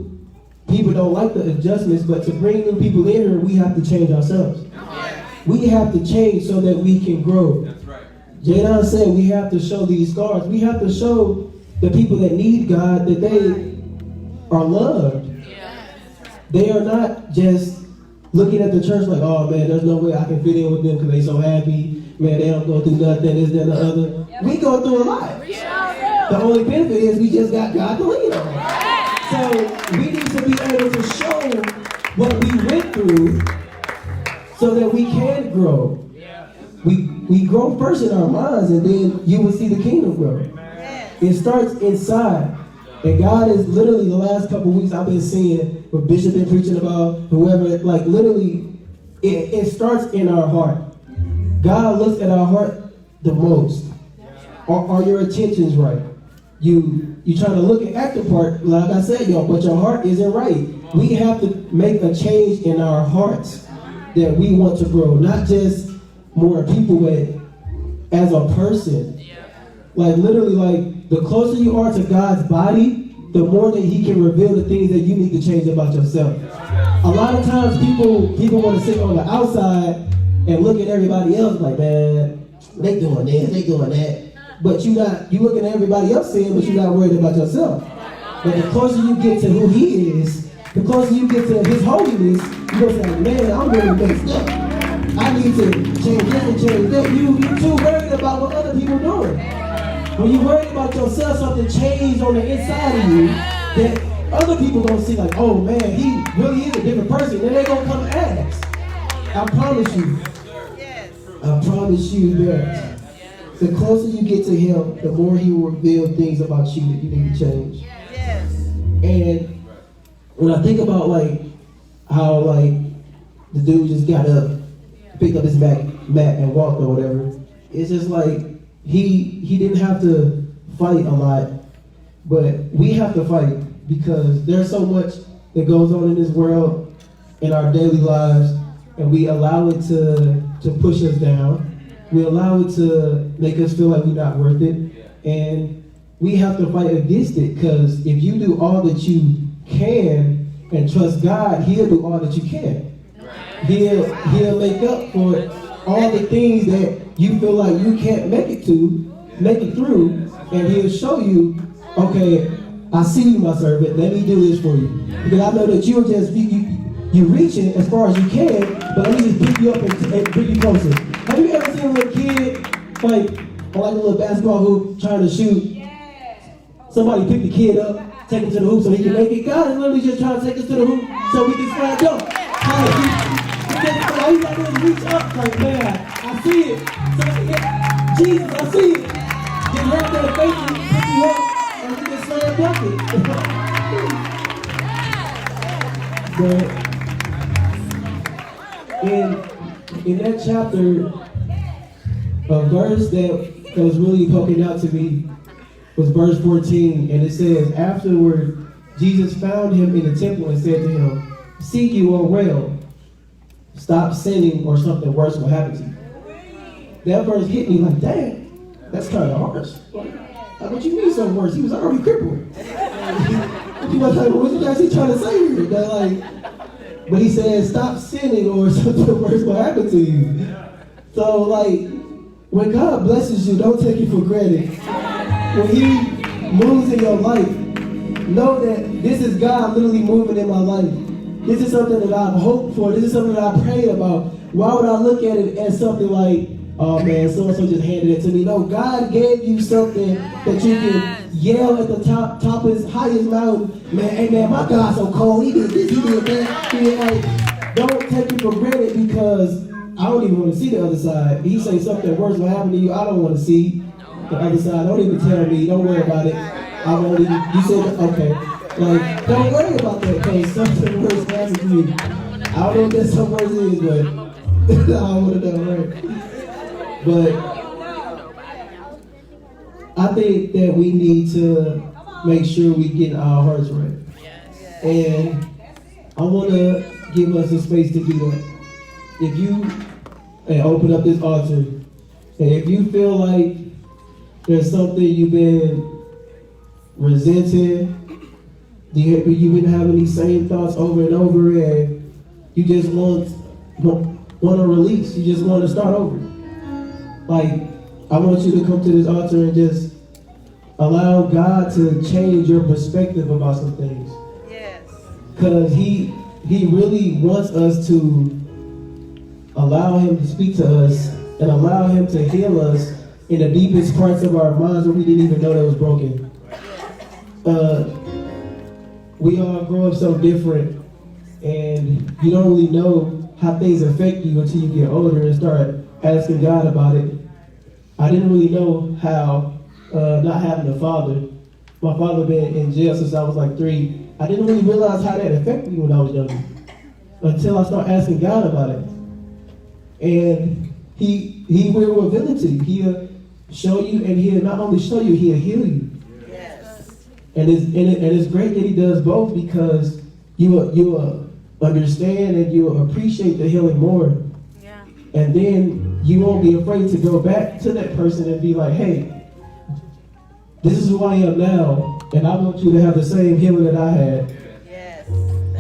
don't like the adjustments, but to bring new people in here, we have to change ourselves. We have to change so that we can grow. That's right. Jadon said we have to show these scars. We have to show the people that need God that they are loved. Yeah. They are not just looking at the church like, oh man, there's no way I can fit in with them because they so happy. Man, they don't go through nothing, this, that, and the other. Yep. We go through a lot. The only benefit is we just got God to lean on. So we need to be able to show through so that we can grow. We grow first in our minds, and then you will see the kingdom grow. It starts inside. And God is literally, the last couple of weeks I've been seeing what Bishop been preaching about, whoever, like literally, it starts in our heart. God looks at our heart the most. Are your intentions right? You try to look and act the part, like I said, y'all, but your heart isn't right. We have to make a change in our hearts that we want to grow, not just more people, but as a person. Like literally, like the closer you are to God's body, the more that He can reveal the things that you need to change about yourself. A lot of times people want to sit on the outside and look at everybody else like, man, they doing this, they doing that. But you looking at everybody else saying, but you're not worried about yourself. But the closer you get to who He is, the closer you get to His holiness, you're going to say, man, I'm really messed up. I need to change this and change that. You're too worried about what other people are doing. When you're worried about yourself, something changed on the inside of you that other people gonna see like, oh man, he really is a different person. Then they gonna come ask. I promise you. I promise you that the closer you get to Him, the more He will reveal things about you that you need to change. And when I think about like how like the dude just got up, picked up his mat and walked or whatever, it's just like he didn't have to fight a lot, but we have to fight because there's so much that goes on in this world in our daily lives, and we allow it to push us down. We allow it to make us feel like we're not worth it, and we have to fight against it, because if you do all that you can and trust God, He'll do all that you can. He'll make up for all the things that you feel like you can't make it through, and He'll show you, okay, I see you, my servant, let me do this for you. Because I know that you're just, you're reaching as far as you can, but let me just pick you up and bring you closer. Have you ever seen a little kid, like a little basketball hoop, trying to shoot? Somebody pick the kid up, take him to the hoop so he can make it. God is literally just trying to take us to the hoop so we can slam dunk. All you gotta do is reach up, like, man, I see it. So, Jesus, I see it. Get right there, face you, pick you up, and we can slam dunk it. But in that chapter, a verse that was really poking out to me was verse 14, and it says, afterward, Jesus found him in the temple and said to him, see, you are well. Stop sinning or something worse will happen to you. That verse hit me like, dang, that's kind of harsh. Like, what you mean something worse? He was already crippled. You was like, what you guys trying to say here? But he said, stop sinning or something worse will happen to you. So like, when God blesses you, don't take it for granted. When He moves in your life, know that this is God literally moving in my life. This is something that I've hoped for. This is something that I prayed about. Why would I look at it as something like, oh man, so-and-so just handed it to me? No, God gave you something that you can yell at the top of His highest mountain. Man, hey man, my God's so cold. He did this, He did that. He did like, don't take it for granted, because I don't even want to see the other side. He say something worse will happen to you. I don't want to see the other side. Don't even tell me. Don't worry about it. I won't even. You said, okay. Like, don't worry about that, because something worse happens to you. I don't know what that something worse is, but I would have done right. But I think that we need to make sure we get our hearts right. And I want to give us a space to do that. If you open up this altar, and if you feel like there's something you've been resenting, you've been having these same thoughts over and over, and you just want to release, you just want to start over. Like, I want you to come to this altar and just allow God to change your perspective about some things.
Yes.
Because He really wants us to allow Him to speak to us and allow Him to heal us in the deepest parts of our minds where we didn't even know that was broken. We all grow up so different, and you don't really know how things affect you until you get older and start asking God about it. I didn't really know how not having a father, my father been in jail since I was like 3, I didn't really realize how that affected me when I was younger until I started asking God about it. And he will reveal it to you. He'll show you, and he'll not only show you, he'll heal you.
Yes.
And it's great that he does both, because you will understand and you will appreciate the healing more.
Yeah.
And then you won't be afraid to go back to that person and be like, hey, this is who I am now, and I want you to have the same healing that I had.
Yes.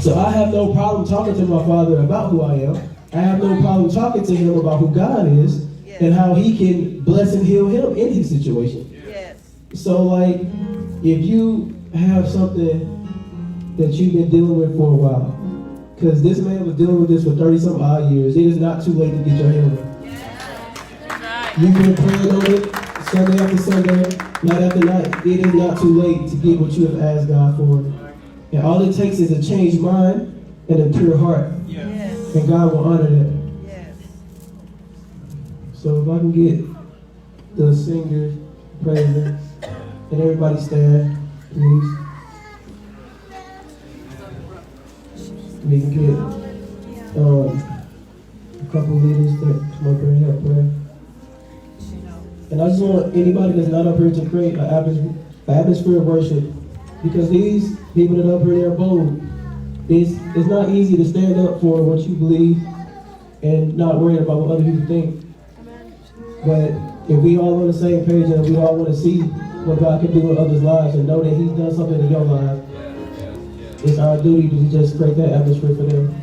So I have no problem talking to my father about who I am. I have no problem talking to him about who God is and how he can bless and heal him in his situation.
Yes.
So like, if you have something that you've been dealing with for a while, because this man was dealing with this for 30-some odd years, it is not too late to get your healing. You've been praying on it Sunday after Sunday, night after night. It is not too late to get what you have asked God for. And all it takes is a changed mind and a pure heart.
Yes.
And God will honor that.
Yes.
So if I can get the singers praising, and everybody stand, please. We can get a couple leaders that come up here and help pray. And I just want anybody that's not up here to create an atmosphere of worship, because these people that are up here, they're bold. It's not easy to stand up for what you believe and not worry about what other people think. But if we all on the same page and we all want to see what God can do in others' lives and know that he's done something in your life, it's our duty to just create that atmosphere for them.